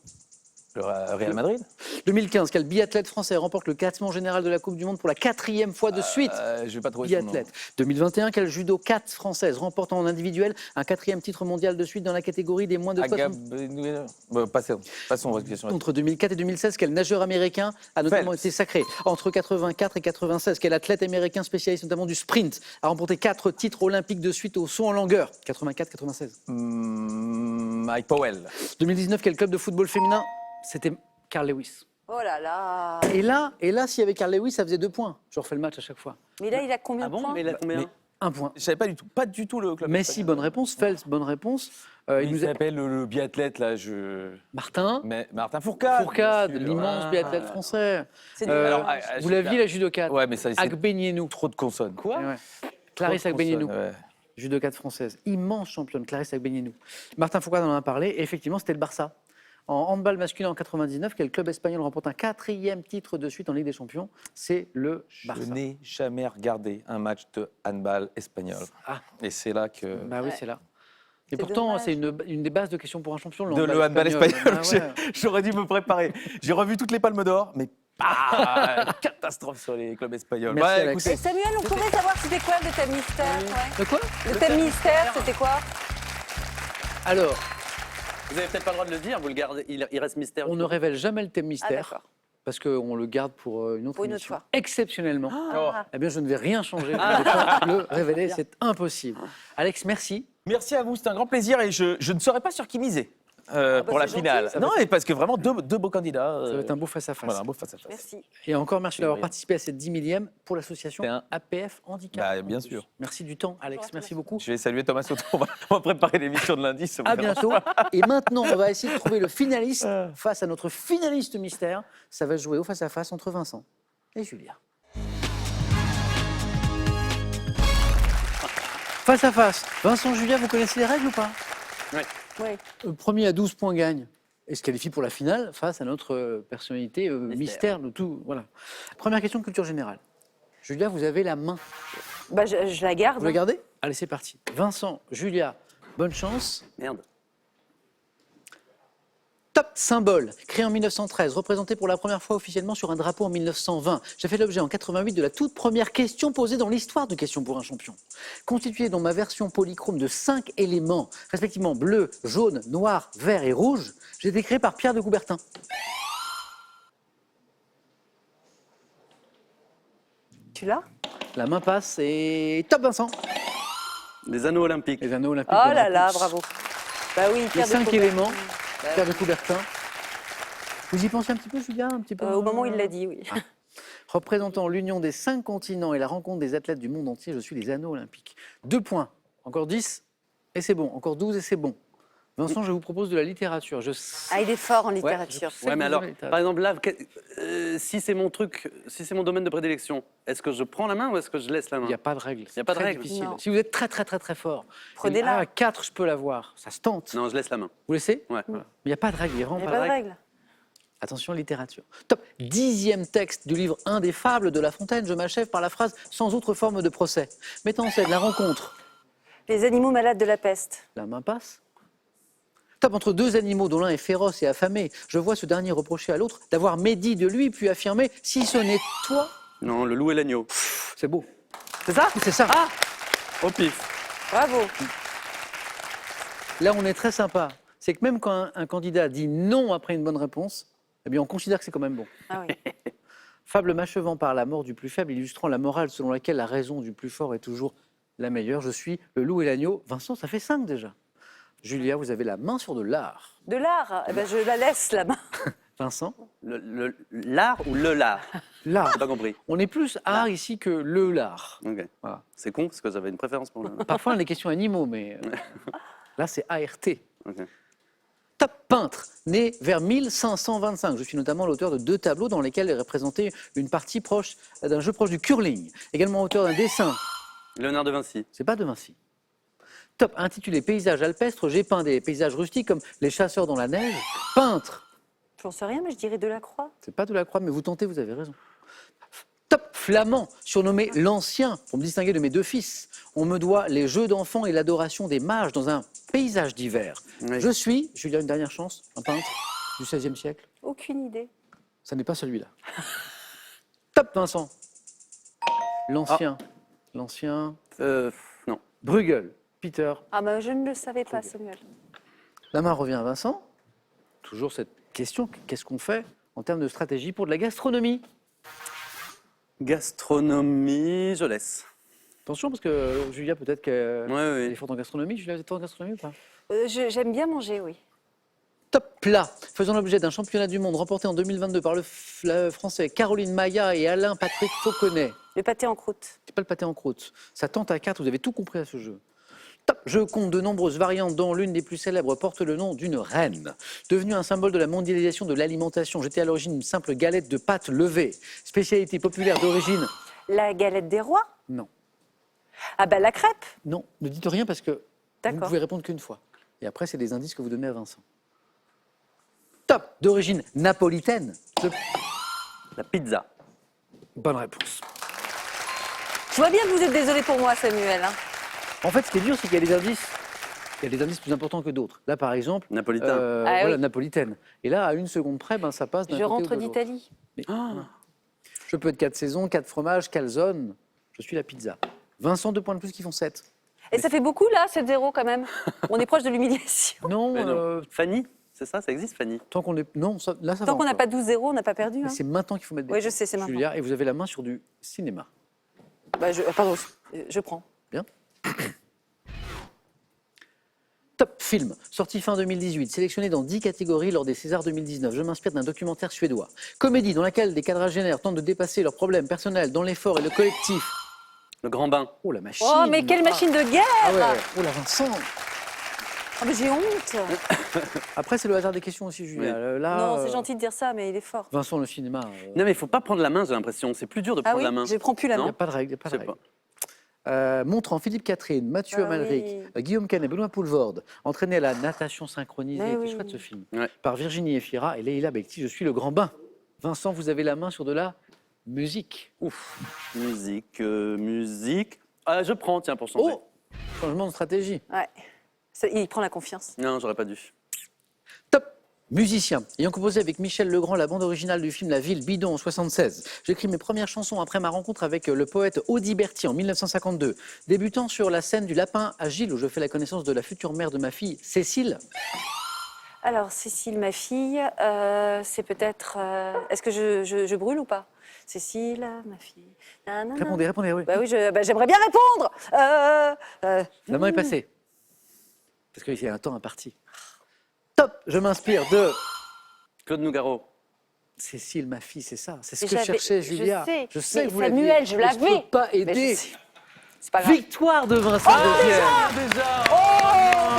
Speaker 5: Le Real Madrid.
Speaker 1: 2015, quel biathlète français remporte le classement général de la Coupe du Monde pour la 4e fois de suite?
Speaker 5: Je vais pas trouver son nom.
Speaker 1: Biathlète. 2021, quelle judo 4 française remporte en individuel un 4e titre mondial de suite dans la catégorie des moins de 60
Speaker 5: Passons aux questions.
Speaker 1: Entre 2004 et 2016, quel nageur américain a notamment
Speaker 5: Phelps.
Speaker 1: été sacré? Entre 84 et 96, quel athlète américain spécialiste notamment du sprint a remporté 4 titres olympiques de suite au saut en longueur? 84-96.
Speaker 5: Mike Powell.
Speaker 1: 2019, quel club de football féminin? C'était Carl Lewis.
Speaker 2: Oh là là.
Speaker 1: Et là, s'il y avait Carl Lewis, ça faisait 2 points. Je refais le match à chaque fois.
Speaker 2: Mais là, il a combien
Speaker 4: Ah
Speaker 2: de
Speaker 4: bon,
Speaker 2: points?
Speaker 4: mais il a combien?
Speaker 5: Mais-
Speaker 1: 1 point.
Speaker 5: Je savais pas du tout le club.
Speaker 1: Messi,
Speaker 5: espagnol.
Speaker 1: bonne réponse. Phelps, bonne réponse.
Speaker 5: Il
Speaker 1: nous a-
Speaker 5: s'appelle le biathlète là.
Speaker 1: Martin.
Speaker 5: Mais Martin Fourcade.
Speaker 1: Fourcade,
Speaker 5: bien sûr.
Speaker 1: l'immense
Speaker 5: Ah.
Speaker 1: biathlète français.
Speaker 2: C'est
Speaker 5: Alors,
Speaker 1: Vous l'aviez, la judokate?
Speaker 5: Ouais, mais ça c'est
Speaker 1: Agbenienou.
Speaker 5: trop de consonnes.
Speaker 4: Quoi?
Speaker 1: Ouais. Clarisse
Speaker 5: Trop de
Speaker 1: Agbenienou,
Speaker 5: consonnes, ouais.
Speaker 1: judokate française. Immense championne, Clarisse Agbenienou. Martin Fourcade en a parlé, et effectivement, c'était le Barça. En handball masculin en 99, quel club espagnol remporte un 4e titre de suite en Ligue des Champions? C'est le
Speaker 5: Je
Speaker 1: Barça.
Speaker 5: n'ai jamais regardé un match de handball espagnol.
Speaker 1: Ah.
Speaker 5: Et c'est là que.
Speaker 1: Bah oui,
Speaker 2: Ouais.
Speaker 1: c'est là. Et
Speaker 2: C'est
Speaker 1: pourtant,
Speaker 2: dommage.
Speaker 1: c'est une des bases de questions pour un champion.
Speaker 5: De le handball espagnol.
Speaker 1: Ah ouais.
Speaker 5: J'aurais dû me préparer. J'ai revu toutes les palmes d'or, mais catastrophe sur les clubs espagnols.
Speaker 1: Merci,
Speaker 5: Ouais,
Speaker 1: Alex.
Speaker 2: Et
Speaker 5: écoutez,
Speaker 2: Samuel, on pourrait savoir c'était quoi le thème mystère? Ouais.
Speaker 1: De quoi?
Speaker 2: Le thème mystère, c'était quoi?
Speaker 1: Alors,
Speaker 4: Vous avez peut-être pas le droit de le dire, vous le gardez, il reste mystère.
Speaker 1: on ne révèle jamais le thème
Speaker 2: Ah,
Speaker 1: mystère,
Speaker 2: d'accord.
Speaker 1: parce qu'on le garde pour une autre
Speaker 2: Pour une autre
Speaker 1: émission.
Speaker 2: fois.
Speaker 1: Exceptionnellement.
Speaker 2: Ah.
Speaker 1: Eh bien, je ne vais rien changer. Je ne vais pas le révéler, c'est impossible. Alex, merci.
Speaker 5: merci à vous, c'était un grand plaisir et je ne saurais pas sur qui miser pour la
Speaker 2: c'est
Speaker 5: finale.
Speaker 2: gentil, ça
Speaker 5: Non, et parce que vraiment deux beaux candidats.
Speaker 1: Ça va être un beau face-à-face.
Speaker 5: Voilà, un beau face-à-face.
Speaker 2: Merci.
Speaker 1: Et encore merci d'avoir
Speaker 5: rien.
Speaker 1: participé à cette 10 000e pour l'association
Speaker 5: C'est un-
Speaker 1: APF Handicap.
Speaker 5: Bah, bien sûr.
Speaker 1: Merci du temps, Alex. Merci beaucoup.
Speaker 5: Je vais saluer Thomas Soto. On va préparer l'émission de lundi. ça vous
Speaker 1: À
Speaker 5: dérange
Speaker 1: bientôt. Et maintenant, on va essayer de trouver le finaliste face à notre finaliste mystère. Ça va se jouer au face-à-face entre Vincent et Julia. Face-à-face. Vincent, Julia, vous connaissez les règles ou pas?
Speaker 2: Oui.
Speaker 1: Le premier à 12 points gagne et se qualifie pour la finale face à notre personnalité mystère de tout. Voilà. Première question de culture générale. Julia, vous avez la main.
Speaker 2: Bah, je la garde.
Speaker 1: Vous la gardez? Allez, c'est parti. Vincent, Julia, bonne chance.
Speaker 4: Merde.
Speaker 1: Top symbole, créé en 1913, représenté pour la première fois officiellement sur un drapeau en 1920. J'ai fait l'objet en 88 de la toute première question posée dans l'histoire de Questions pour un champion. Constitué dans ma version polychrome de 5 éléments, respectivement bleu, jaune, noir, vert et rouge, j'ai été créé par Pierre de Coubertin.
Speaker 2: Tu l'as?
Speaker 1: La main passe et top Vincent.
Speaker 4: Les anneaux olympiques.
Speaker 1: Les anneaux olympiques.
Speaker 2: Oh
Speaker 1: bonne
Speaker 2: là là,
Speaker 1: réponse.
Speaker 2: bravo. Bah oui,
Speaker 1: Les
Speaker 2: Pierre de
Speaker 1: 5
Speaker 2: Coubertin.
Speaker 1: éléments, Pierre de Coubertin. Vous y pensez un petit peu, Julia, un petit peu
Speaker 2: Au moment où il l'a dit, oui.
Speaker 1: Représentant l'union des 5 continents et la rencontre des athlètes du monde entier, je suis les anneaux olympiques. 2 points, encore 10 et c'est bon, encore 12 et c'est bon. Vincent, je vous propose de la littérature.
Speaker 2: Ah, il est fort en
Speaker 1: Ouais,
Speaker 2: littérature.
Speaker 1: je sais
Speaker 4: Ouais,
Speaker 1: que
Speaker 4: mais
Speaker 1: vous
Speaker 4: alors,
Speaker 1: aimez la
Speaker 4: par
Speaker 1: littérature.
Speaker 4: exemple, là, si c'est mon truc, si c'est mon domaine de prédilection, est-ce que je prends la main ou est-ce que je laisse la main?
Speaker 1: Il n'y a pas de règle.
Speaker 4: Il y a pas de
Speaker 1: très
Speaker 4: règle.
Speaker 1: difficile.
Speaker 2: Non.
Speaker 1: Si vous êtes très très très très fort,
Speaker 2: Prenez-la.
Speaker 1: à 4, je peux l'avoir. Ça se tente.
Speaker 4: Non, je laisse la main.
Speaker 1: Vous laissez?
Speaker 4: Ouais.
Speaker 1: Mais il n'y a pas de règle. Il n'y a
Speaker 2: Il
Speaker 1: vraiment
Speaker 2: n'y a
Speaker 1: pas
Speaker 2: pas
Speaker 1: de
Speaker 2: de
Speaker 1: règle.
Speaker 2: règle.
Speaker 1: Attention, littérature. Top. 10e texte du livre 1 des fables de La Fontaine. Je m'achève par la phrase sans autre forme de procès. Mettant en scène la rencontre.
Speaker 2: Les animaux malades de la peste.
Speaker 1: La main passe. Top, entre 2 animaux dont l'un est féroce et affamé, je vois ce dernier reprocher à l'autre d'avoir médit de lui puis affirmer si ce n'est toi.
Speaker 4: Non, le loup et l'agneau.
Speaker 1: C'est beau.
Speaker 4: C'est ça?
Speaker 1: C'est ça.
Speaker 4: Ah, au pif.
Speaker 2: Bravo.
Speaker 1: Là, on est très sympa. C'est que même quand un candidat dit non après une bonne réponse, eh bien, on considère que c'est quand même bon.
Speaker 2: Ah oui.
Speaker 1: Fable m'achevant par la mort du plus faible, illustrant la morale selon laquelle la raison du plus fort est toujours la meilleure. Je suis le loup et l'agneau. Vincent, ça fait 5 déjà. Julia, vous avez la main sur de l'art.
Speaker 2: De l'art. Eh ben, je la laisse, la main.
Speaker 1: Vincent,
Speaker 4: L'art ou le lard?
Speaker 1: l'art.
Speaker 4: J'ai pas compris.
Speaker 1: On est plus art ici que le l'art.
Speaker 4: Ok.
Speaker 1: Voilà.
Speaker 4: C'est con parce que j'avais une préférence pour le.
Speaker 1: Parfois, on a des questions animaux, mais là, c'est ART.
Speaker 4: Ok.
Speaker 1: Top peintre, né vers 1525. Je suis notamment l'auteur de 2 tableaux dans lesquels est représentée une partie proche d'un jeu proche du curling. Également auteur d'un dessin.
Speaker 4: Léonard de Vinci.
Speaker 1: C'est pas de Vinci. Top, intitulé Paysages alpestres, j'ai peint des paysages rustiques comme les chasseurs dans la neige. Peintre,
Speaker 2: J'en sais rien, mais je dirais Delacroix.
Speaker 1: c'est pas Delacroix, mais vous tentez, vous avez raison. Top, flamand, surnommé l'Ancien, pour me distinguer de mes 2 fils. On me doit les jeux d'enfants et l'adoration des mages dans un paysage d'hiver.
Speaker 4: Oui.
Speaker 1: Je suis, Julien, une dernière chance, un peintre du XVIe siècle.
Speaker 2: Aucune idée.
Speaker 1: Ça n'est pas celui-là. Top, Vincent. L'Ancien. L'Ancien.
Speaker 4: Non.
Speaker 1: Bruegel. Peter.
Speaker 2: Ah ben, je ne le savais pas, Samuel.
Speaker 1: La main revient à Vincent. Toujours cette question, qu'est-ce qu'on fait en termes de stratégie pour de la gastronomie?
Speaker 4: Gastronomie, je laisse.
Speaker 1: Attention, parce que Julia, peut-être qu'elle
Speaker 4: Ouais,
Speaker 1: est
Speaker 4: oui.
Speaker 1: forte en gastronomie. Julia, vous êtes forte en gastronomie ou pas?
Speaker 2: J'aime bien manger, oui.
Speaker 1: Top plat, faisant l'objet d'un championnat du monde remporté en 2022 par le français Caroline Maillat et Alain Patrick Fauconnet.
Speaker 2: Le pâté en croûte.
Speaker 1: C'est pas le pâté en croûte. Ça tente à 4, vous avez tout compris à ce jeu. Top, je compte de nombreuses variantes dont l'une des plus célèbres porte le nom d'une reine. Devenue un symbole de la mondialisation de l'alimentation, j'étais à l'origine une simple galette de pâte levée. Spécialité populaire d'origine.
Speaker 2: La galette des rois.
Speaker 1: Non,
Speaker 2: Ah ben, la crêpe.
Speaker 1: non, ne dites rien parce que vous ne
Speaker 2: D'accord.
Speaker 1: pouvez répondre qu'une fois. Et après, c'est des indices que vous donnez à Vincent. Top, d'origine napolitaine.
Speaker 4: La pizza.
Speaker 1: Bonne réponse.
Speaker 2: Je vois bien que vous êtes désolé pour moi, Samuel. Hein.
Speaker 1: En fait, ce qui est dur, c'est qu'il y a des indices. Il y a des indices plus importants que d'autres. Là, par exemple,
Speaker 4: Napolitain.
Speaker 2: Ah
Speaker 1: voilà,
Speaker 2: oui.
Speaker 1: napolitaine. Et là, à une seconde près, ben, ça passe d'un
Speaker 2: Je
Speaker 1: côté ou
Speaker 2: rentre
Speaker 1: de l'autre.
Speaker 2: d'Italie.
Speaker 1: Mais- Je peux être 4 saisons, 4 fromages, calzone. Je suis la pizza. Vincent, 2 points de plus qui font 7.
Speaker 2: Et ça fait beaucoup, là, 7-0 quand même. On est proche de l'humiliation.
Speaker 1: Non,
Speaker 4: Mais non. Fanny, c'est ça existe, Fanny?
Speaker 1: tant qu'on est. Non, là, ça va.
Speaker 2: Tant qu'on n'a
Speaker 1: encore.
Speaker 2: pas 12-0, on n'a pas perdu.
Speaker 1: Mais
Speaker 2: Hein.
Speaker 1: c'est maintenant qu'il faut mettre des
Speaker 2: Oui,
Speaker 1: points.
Speaker 2: je sais, c'est maintenant.
Speaker 1: Julia, et vous avez la main sur du cinéma.
Speaker 2: Bah, pardon, je prends.
Speaker 1: Bien. Top film, sorti fin 2018, sélectionné dans 10 catégories lors des Césars 2019. Je m'inspire d'un documentaire suédois. Comédie dans laquelle des quadragénaires tentent de dépasser leurs problèmes personnels dans l'effort et le collectif.
Speaker 4: Le grand bain.
Speaker 1: Oh la machine.
Speaker 2: Oh, mais quelle machine de guerre.
Speaker 1: Ah ouais. Oh la Vincent.
Speaker 2: Ah, mais j'ai honte.
Speaker 1: Après, c'est le hasard des questions aussi, Julia.
Speaker 4: Oui.
Speaker 1: Là,
Speaker 2: Non, c'est gentil de dire ça, mais il est fort.
Speaker 1: Vincent, le cinéma.
Speaker 4: Non, mais il faut pas prendre la main, j'ai l'impression. C'est plus dur de
Speaker 2: Ah
Speaker 4: prendre
Speaker 2: oui,
Speaker 4: la main.
Speaker 2: je prends plus la
Speaker 1: Il
Speaker 4: Non.
Speaker 1: n'y
Speaker 2: main.
Speaker 1: a pas de règle, il n'y a pas de
Speaker 4: Je sais
Speaker 1: règle. Montrant Philippe Catherine, Mathieu
Speaker 2: Ah
Speaker 1: Amalric,
Speaker 2: oui.
Speaker 1: Guillaume Canet, Benoît Poulvorde, entraîné à la natation synchronisée,
Speaker 2: Mais
Speaker 1: c'est
Speaker 2: oui.
Speaker 1: chouette ce film,
Speaker 4: Ouais.
Speaker 1: par Virginie Efira et Leïla Bekti, Je suis le grand bain. Vincent, vous avez la main sur de la musique.
Speaker 4: Ouf. Musique, musique. Ah, je prends, tiens, pour changer.
Speaker 1: Oh, changement de stratégie.
Speaker 2: Ouais. Il prend la confiance.
Speaker 4: Non, j'aurais pas dû.
Speaker 1: Top, Musicien, ayant composé avec Michel Legrand la bande originale du film La Ville Bidon en 1976, j'écris mes premières chansons après ma rencontre avec le poète Audiberti en 1952. Débutant sur la scène du Lapin à Gilles, où je fais la connaissance de la future mère de ma fille, Cécile.
Speaker 2: Alors, Cécile, ma fille, c'est peut-être... Est-ce que je brûle ou pas? Cécile, ma fille... Nanana.
Speaker 1: Répondez, oui.
Speaker 2: Bah oui, j'aimerais bien répondre.
Speaker 1: La main est passée. Parce qu'il y a un temps imparti. Top, je m'inspire de
Speaker 4: Claude Nougaro.
Speaker 1: Cécile, ma fille, c'est ça. C'est ce
Speaker 2: Mais
Speaker 1: que
Speaker 2: j'avais-
Speaker 1: cherchait Julia.
Speaker 2: je sais.
Speaker 1: que
Speaker 2: Mais
Speaker 1: vous l'aviez.
Speaker 2: Samuel, je
Speaker 1: Mais
Speaker 2: l'avais.
Speaker 1: peux pas
Speaker 2: Mais
Speaker 1: aider.
Speaker 2: je sais. C'est pas grave.
Speaker 1: Victoire de Vincent Deuxième.
Speaker 2: Oh,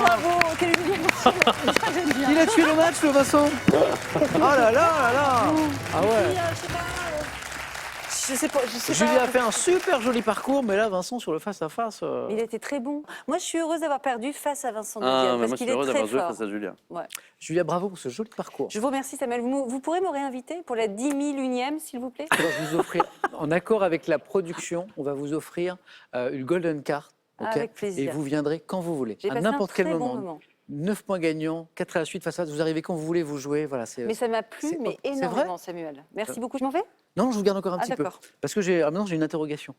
Speaker 2: bravo, quelle humiliation. Ça, j'aime bien.
Speaker 1: Il a tué le match, le Vincent. Oh là là là là. Ah ouais.
Speaker 2: Je sais pas.
Speaker 1: Julia a fait un super joli parcours, mais là, Vincent, sur le face-à-face...
Speaker 2: Il était très bon. Moi, je suis heureuse d'avoir perdu face à Vincent
Speaker 4: Ah,
Speaker 2: Deuxième,
Speaker 4: mais
Speaker 2: parce
Speaker 4: moi, je
Speaker 2: qu'il
Speaker 4: suis
Speaker 2: est
Speaker 4: heureux
Speaker 2: très
Speaker 4: d'avoir joué
Speaker 2: fort.
Speaker 4: face à Julia.
Speaker 1: Julia, bravo pour ce joli parcours.
Speaker 2: Je vous remercie, Samuel. Vous pourrez me réinviter pour la 10 001e, s'il vous plaît?
Speaker 1: On va vous offrir, en accord avec la production, on va vous offrir une golden card. ok
Speaker 2: Avec plaisir.
Speaker 1: Et vous viendrez quand vous voulez,
Speaker 2: J'ai
Speaker 1: à
Speaker 2: passé un
Speaker 1: n'importe
Speaker 2: très
Speaker 1: quel
Speaker 2: bon
Speaker 1: moment.
Speaker 2: moment.
Speaker 1: 9 points gagnants, 4 à la suite face à vous arrivez quand vous voulez, vous jouez. Voilà,
Speaker 2: Mais ça m'a plu,
Speaker 1: c'est-
Speaker 2: mais
Speaker 1: c'est vrai
Speaker 2: énormément, Samuel. Merci beaucoup. Je m'en vais?
Speaker 1: Non, je vous garde encore un
Speaker 2: Ah,
Speaker 1: petit peu.
Speaker 2: d'accord.
Speaker 1: Parce que maintenant, j'ai une interrogation.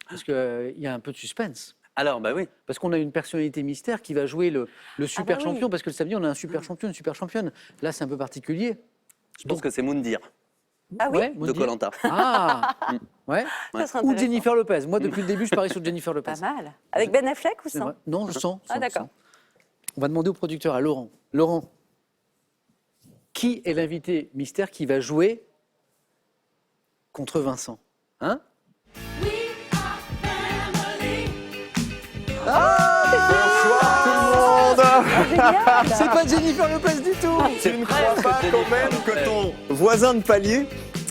Speaker 1: Parce qu'il y a un peu de suspense.
Speaker 4: Alors, bah oui.
Speaker 1: Parce qu'on a une personnalité mystère qui va jouer le super
Speaker 2: bah oui.
Speaker 1: champion. Parce que le samedi, on a un super champion, une super championne. Là, c'est un peu particulier.
Speaker 4: Je pense que c'est Moundir
Speaker 2: Ah oui?
Speaker 1: Ouais,
Speaker 4: de
Speaker 1: Moundir.
Speaker 4: Koh-Lanta.
Speaker 1: Ah ouais.
Speaker 2: Ça serait
Speaker 1: Ou
Speaker 2: intéressant.
Speaker 1: Jennifer Lopez. Moi, depuis le début, je parie sur Jennifer Lopez.
Speaker 2: Pas mal. Avec Ben Affleck ou
Speaker 1: C'est
Speaker 2: sans?
Speaker 1: vrai. Non, je sens.
Speaker 2: Ah, d'accord.
Speaker 1: On va demander au producteur, à Laurent. Laurent, qui est l'invité mystère qui va jouer contre Vincent? Hein? C'est pas Jennifer Lopez du tout.
Speaker 5: Tu ne crois pas quand même que ton voisin de palier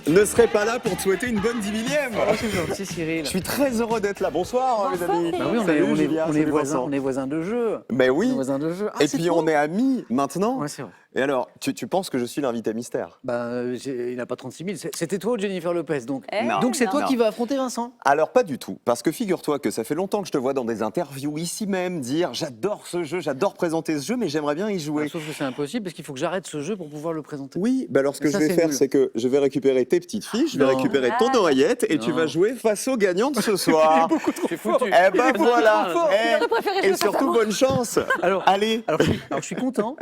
Speaker 5: ne serait pas là pour te souhaiter une bonne 10 millième?
Speaker 1: Oh, c'est gentil, Cyril.
Speaker 5: Je suis très heureux d'être là. Bonsoir, mes
Speaker 2: Bonsoir,
Speaker 5: amis.
Speaker 2: Cyril.
Speaker 1: Bah oui,
Speaker 5: Salut, Julia, salut,
Speaker 1: voisins,
Speaker 5: Vincent.
Speaker 1: on est voisins de jeu.
Speaker 5: Mais
Speaker 1: On est
Speaker 5: oui.
Speaker 1: voisins de jeu. Ah,
Speaker 5: Et
Speaker 1: c'est
Speaker 5: puis
Speaker 1: toi
Speaker 5: on est amis maintenant.
Speaker 1: Ouais, c'est vrai.
Speaker 5: Et alors, tu penses que je suis l'invité mystère?
Speaker 1: Il n'a pas 36 000. C'était toi ou Jennifer Lopez, donc.
Speaker 2: Eh,
Speaker 5: Non.
Speaker 1: Donc c'est toi
Speaker 5: non.
Speaker 1: qui vas affronter Vincent.
Speaker 5: Alors pas du tout, parce que figure-toi que ça fait longtemps que je te vois dans des interviews ici même dire j'adore ce jeu, j'adore présenter ce jeu, mais j'aimerais bien y jouer.
Speaker 1: Sauf que c'est impossible parce qu'il faut que j'arrête ce jeu pour pouvoir le présenter.
Speaker 5: Oui, bah alors ce que
Speaker 1: Ça,
Speaker 5: je vais
Speaker 1: c'est
Speaker 5: faire,
Speaker 1: nul.
Speaker 5: c'est que je vais récupérer tes petites fiches, je vais
Speaker 1: Non.
Speaker 5: récupérer ton
Speaker 2: Ah.
Speaker 5: oreillette et tu
Speaker 1: Non.
Speaker 5: vas jouer face au gagnant de ce soir.
Speaker 4: Je suis foutu.
Speaker 5: Eh ben voilà.
Speaker 2: Il aurait préféré
Speaker 5: Et
Speaker 2: jouer
Speaker 5: surtout bonne chance.
Speaker 1: Alors,
Speaker 5: Allez.
Speaker 1: alors, je suis content,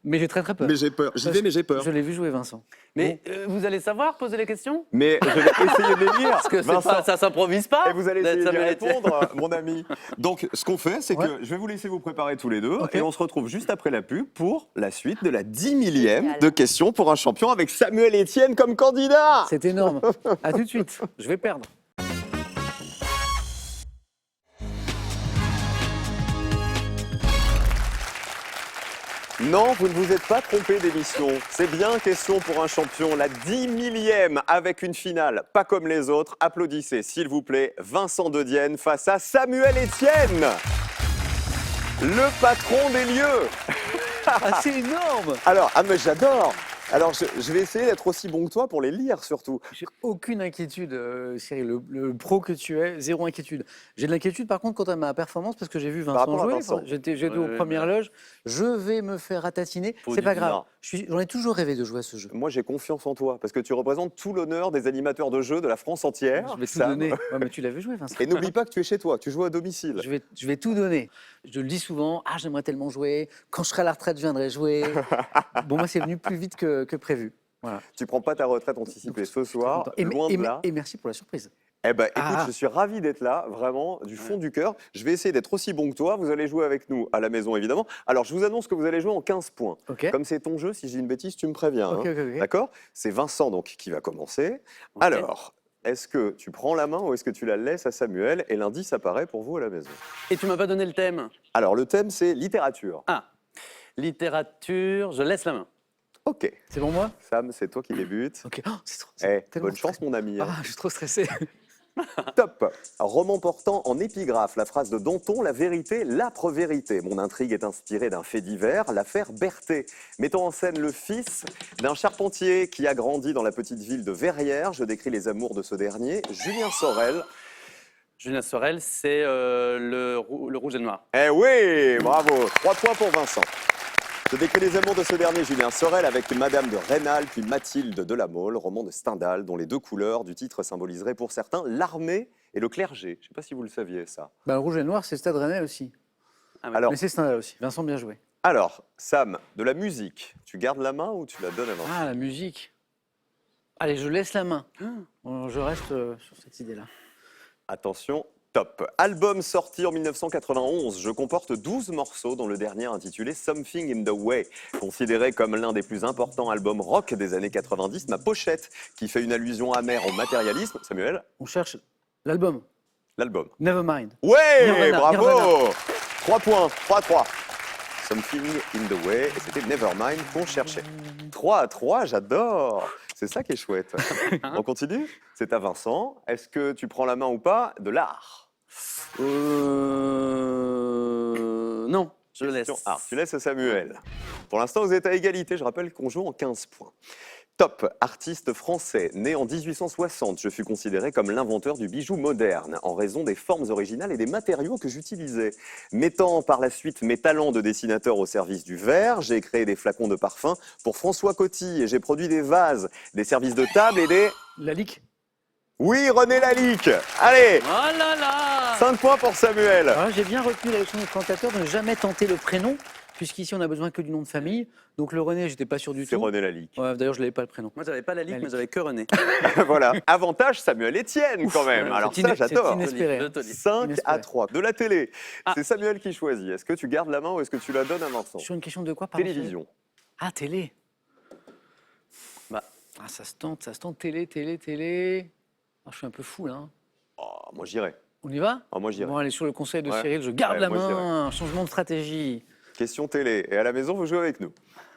Speaker 1: mais j'ai très très peur.
Speaker 5: Mais j'ai peur. J'y vais, mais j'ai peur.
Speaker 1: Je l'ai vu jouer Vincent.
Speaker 4: Mais vous allez savoir poser les questions?
Speaker 5: Mais je vais essayer de les lire.
Speaker 4: Parce que c'est
Speaker 5: Vincent.
Speaker 4: pas, ça s'improvise pas.
Speaker 5: Et vous allez essayer
Speaker 4: d'être
Speaker 5: d'y
Speaker 4: Samuel Etienne.
Speaker 5: répondre, mon ami. Donc, ce qu'on fait, c'est
Speaker 1: Ouais.
Speaker 5: que je vais vous laisser vous préparer tous les deux
Speaker 1: Ok.
Speaker 5: et on se retrouve juste après la pub pour la suite de la 10 millième
Speaker 2: Génial.
Speaker 5: de questions pour un champion avec Samuel Etienne comme candidat.
Speaker 1: C'est énorme. À tout de suite. Je vais perdre.
Speaker 5: Non, vous ne vous êtes pas trompé d'émission. C'est bien question pour un champion, la 10 millième avec une finale, pas comme les autres. Applaudissez, s'il vous plaît, Vincent De Dienne face à Samuel Etienne, le patron des lieux.
Speaker 1: Ah, c'est énorme.
Speaker 5: Alors, mais j'adore. Alors, je vais essayer d'être aussi bon que toi pour les lire, surtout.
Speaker 1: J'ai aucune inquiétude, Cyril. Le pro que tu es, zéro inquiétude. J'ai de l'inquiétude par contre quant à ma performance parce que j'ai vu Vincent
Speaker 5: rapport à
Speaker 1: jouer.
Speaker 5: Vincent.
Speaker 1: J'étais aux
Speaker 4: Ouais,
Speaker 1: premières
Speaker 4: ouais.
Speaker 1: loges. Je vais me faire ratatiner.
Speaker 5: Faut
Speaker 1: C'est pas
Speaker 5: du
Speaker 1: grave.
Speaker 5: bien.
Speaker 1: J'en ai toujours rêvé de jouer à ce jeu.
Speaker 5: Moi, j'ai confiance en toi parce que tu représentes tout l'honneur des animateurs de jeux de la France entière.
Speaker 1: Je vais tout
Speaker 5: Sam.
Speaker 1: donner. Ouais, mais tu l'avais joué, Vincent.
Speaker 5: Et n'oublie pas que tu es chez toi, tu joues à domicile.
Speaker 1: Je vais tout donner. Je le dis souvent, j'aimerais tellement jouer. Quand je serai à la retraite, je viendrai jouer. Bon, moi, c'est venu plus vite que prévu. Voilà.
Speaker 5: Tu prends pas ta retraite anticipée ce soir, loin de là.
Speaker 1: Et merci pour la surprise.
Speaker 5: Eh ben, écoute,
Speaker 1: Ah.
Speaker 5: je suis ravi d'être là, vraiment, du fond du cœur. Je vais essayer d'être aussi bon que toi. Vous allez jouer avec nous à la maison, évidemment. Alors, je vous annonce que vous allez jouer en 15 points.
Speaker 1: Ok.
Speaker 5: Comme c'est ton jeu, si je dis une bêtise, tu me préviens.
Speaker 1: Ok,
Speaker 5: hein.
Speaker 1: ok, ok.
Speaker 5: D'accord? C'est Vincent, donc, qui va commencer.
Speaker 4: Ok.
Speaker 5: Alors, est-ce que tu prends la main ou est-ce que tu la laisses à Samuel? Et l'indice apparaît pour vous à la maison.
Speaker 4: Et tu m'as pas donné le thème.
Speaker 5: Alors, le thème, c'est littérature.
Speaker 4: Ah, littérature, je laisse la main.
Speaker 5: Ok.
Speaker 1: C'est pour moi?
Speaker 5: Sam, c'est toi qui débutes.
Speaker 1: Ok. C'est trop.
Speaker 5: Eh,
Speaker 1: c'est tellement
Speaker 5: bonne chance, mon ami. hein.
Speaker 1: Ah, je suis trop stressé.
Speaker 5: Top. Roman portant en épigraphe la phrase de Danton, la vérité, l'âpre vérité. Mon intrigue est inspirée d'un fait divers, l'affaire Berthet. Mettant en scène le fils d'un charpentier qui a grandi dans la petite ville de Verrières. Je décris les amours de ce dernier, Julien Sorel.
Speaker 4: Julien Sorel, c'est le rouge et le noir.
Speaker 5: Eh oui, bravo. 3 points pour Vincent. Je décris les amours de ce dernier, Julien Sorel, avec Madame de Rênal, puis Mathilde de la Mole, roman de Stendhal, dont les deux couleurs du titre symboliseraient pour certains l'armée et le clergé. Je ne sais pas si vous le saviez, ça.
Speaker 1: Bah, le rouge et le noir, c'est Stade Rennais aussi.
Speaker 5: Alors,
Speaker 1: Mais c'est Stendhal aussi. Vincent, bien joué.
Speaker 5: alors, Sam, de la musique, tu gardes la main ou tu la donnes à Vincent?
Speaker 1: Ah, la musique. Allez, je laisse la main. Je reste sur cette idée-là.
Speaker 5: Attention, top. Album sorti en 1991, je comporte 12 morceaux, dont le dernier intitulé Something in the Way. Considéré comme l'un des plus importants albums rock des années 90, ma pochette, qui fait une allusion amère au matérialisme. Samuel,
Speaker 1: On cherche l'album.
Speaker 5: l'album.
Speaker 1: Nevermind.
Speaker 5: Ouais,
Speaker 1: Nirvana,
Speaker 5: bravo
Speaker 1: Nirvana.
Speaker 5: 3 points, 3-3. Something in the Way, et c'était Nevermind qu'on cherchait. 3-3, j'adore. C'est ça qui est chouette. On continue? C'est à Vincent. Est-ce que tu prends la main ou pas de l'art?
Speaker 4: Non, je laisse.
Speaker 5: Question art. Tu laisses à Samuel. Pour l'instant, vous êtes à égalité. Je rappelle qu'on joue en 15 points. Top, artiste français, né en 1860, je fus considéré comme l'inventeur du bijou moderne en raison des formes originales et des matériaux que j'utilisais. Mettant par la suite mes talents de dessinateur au service du verre, j'ai créé des flacons de parfum pour François Coty et j'ai produit des vases, des services de table et des...
Speaker 1: Lalique.
Speaker 5: Oui, René Lalique. Allez,
Speaker 4: Oh là là
Speaker 5: 5 points pour Samuel.
Speaker 1: Alors là, j'ai bien retenu la leçon du présentateur de ne jamais tenter le prénom, puisqu'ici, on a besoin que du nom de famille. Donc le René, j'étais pas sûr du
Speaker 5: C'est
Speaker 1: tout.
Speaker 5: René Lalique.
Speaker 1: Ouais, d'ailleurs, je l'avais pas le prénom.
Speaker 4: Moi, j'avais pas la ligue,
Speaker 1: La
Speaker 4: mais
Speaker 1: ligue.
Speaker 4: j'avais que René.
Speaker 5: Voilà. Avantage Samuel Etienne quand même.
Speaker 1: Ouais,
Speaker 5: Alors
Speaker 1: c'est
Speaker 5: ça,
Speaker 1: c'est
Speaker 5: j'adore.
Speaker 1: inespéré.
Speaker 4: Je te dis.
Speaker 5: 5
Speaker 1: Inespéré.
Speaker 5: à 3. De la télé.
Speaker 4: Ah.
Speaker 5: C'est Samuel qui choisit. Est-ce que tu gardes la main ou est-ce que tu la donnes à Vincent?
Speaker 1: Sur une question de quoi, pardon?
Speaker 5: Télévision.
Speaker 1: Ah, télé.
Speaker 4: Bah.
Speaker 1: Ah, ça se tente, télé. Ah, je suis un peu fou, là. Hein.
Speaker 5: Oh, moi j'irai.
Speaker 1: On y va?
Speaker 5: Ah, moi j'irai.
Speaker 1: Bon, allez, sur le conseil de
Speaker 5: Ouais.
Speaker 1: Cyril, je garde
Speaker 5: Ouais,
Speaker 1: la
Speaker 5: moi, je
Speaker 1: main. Changement de stratégie.
Speaker 5: Question télé. Et à la maison, vous jouez avec nous.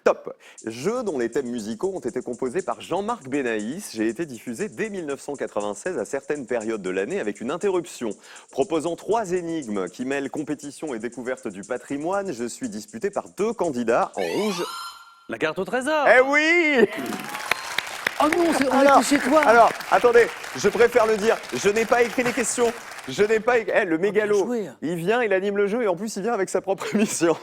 Speaker 5: Top. Jeux dont les thèmes musicaux ont été composés par Jean-Marc Benaïs. J'ai été diffusé dès 1996 à certaines périodes de l'année avec une interruption. Proposant 3 énigmes qui mêlent compétition et découverte du patrimoine, je suis disputé par 2 candidats en rouge.
Speaker 4: La carte au trésor.
Speaker 5: Eh oui!
Speaker 1: Oh non, on
Speaker 5: Alors,
Speaker 1: est chez toi.
Speaker 5: Alors, attendez, je préfère le dire. Je n'ai pas écrit les questions. Je n'ai pas écrit. Le mégalo,
Speaker 1: joué.
Speaker 5: il vient, il anime le jeu et en plus, il vient avec sa propre émission.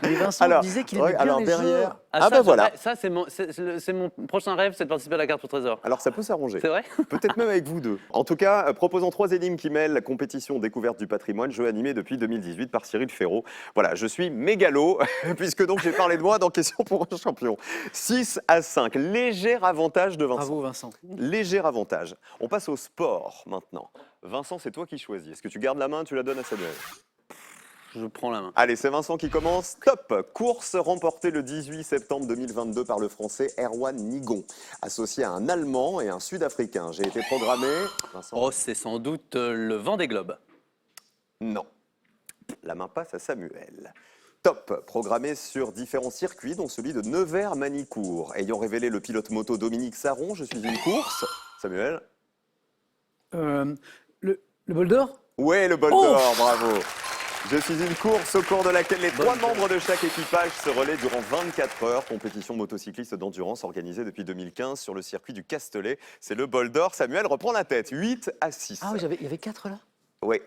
Speaker 1: Mais Vincent
Speaker 5: Alors,
Speaker 1: disait qu'il
Speaker 5: ouais,
Speaker 1: aimait bien
Speaker 5: alors
Speaker 1: les
Speaker 5: derrière.
Speaker 1: jeux.
Speaker 5: Ah,
Speaker 4: ça,
Speaker 5: ben voilà.
Speaker 4: j'aimerais- Ça, c'est mon prochain rêve, c'est de participer à la carte au trésor.
Speaker 5: Alors, ça peut s'arranger.
Speaker 4: C'est vrai?
Speaker 5: Peut-être même avec vous deux. En tout cas, proposant 3 énigmes qui mêlent la compétition découverte du patrimoine, jeu animé depuis 2018 par Cyril Ferraud. Voilà, je suis mégalo, puisque donc j'ai parlé de moi dans Question pour un champion. 6 à 5, léger avantage de Vincent.
Speaker 1: Bravo, Vincent.
Speaker 5: Léger avantage. On passe au sport maintenant. Vincent, c'est toi qui choisis. Est-ce que tu gardes la main, tu la donnes à Samuel?
Speaker 4: Je prends la main.
Speaker 5: Allez, c'est Vincent qui commence. Top. Course remportée le 18 septembre 2022 par le Français Erwan Nigon, associé à un Allemand et un Sud-Africain. J'ai été programmé. Vincent?
Speaker 4: Oh, c'est sans doute le vent des globes.
Speaker 5: Non. La main passe à Samuel. Top, programmé sur différents circuits, dont celui de Nevers-Manicourt. Ayant révélé le pilote moto Dominique Sarron, je suis une course. Samuel?
Speaker 1: Le bol d'or?
Speaker 5: Ouais, le bol
Speaker 1: Oh
Speaker 5: d'or, bravo. Je suis une course au cours de laquelle les 3 membres de chaque équipage se relaient durant 24 heures. Compétition motocycliste d'endurance organisée depuis 2015 sur le circuit du Castellet. C'est le bol d'or. Samuel reprend la tête. 8 à 6.
Speaker 1: Ah oui, il y avait 4 là.
Speaker 5: Ouais.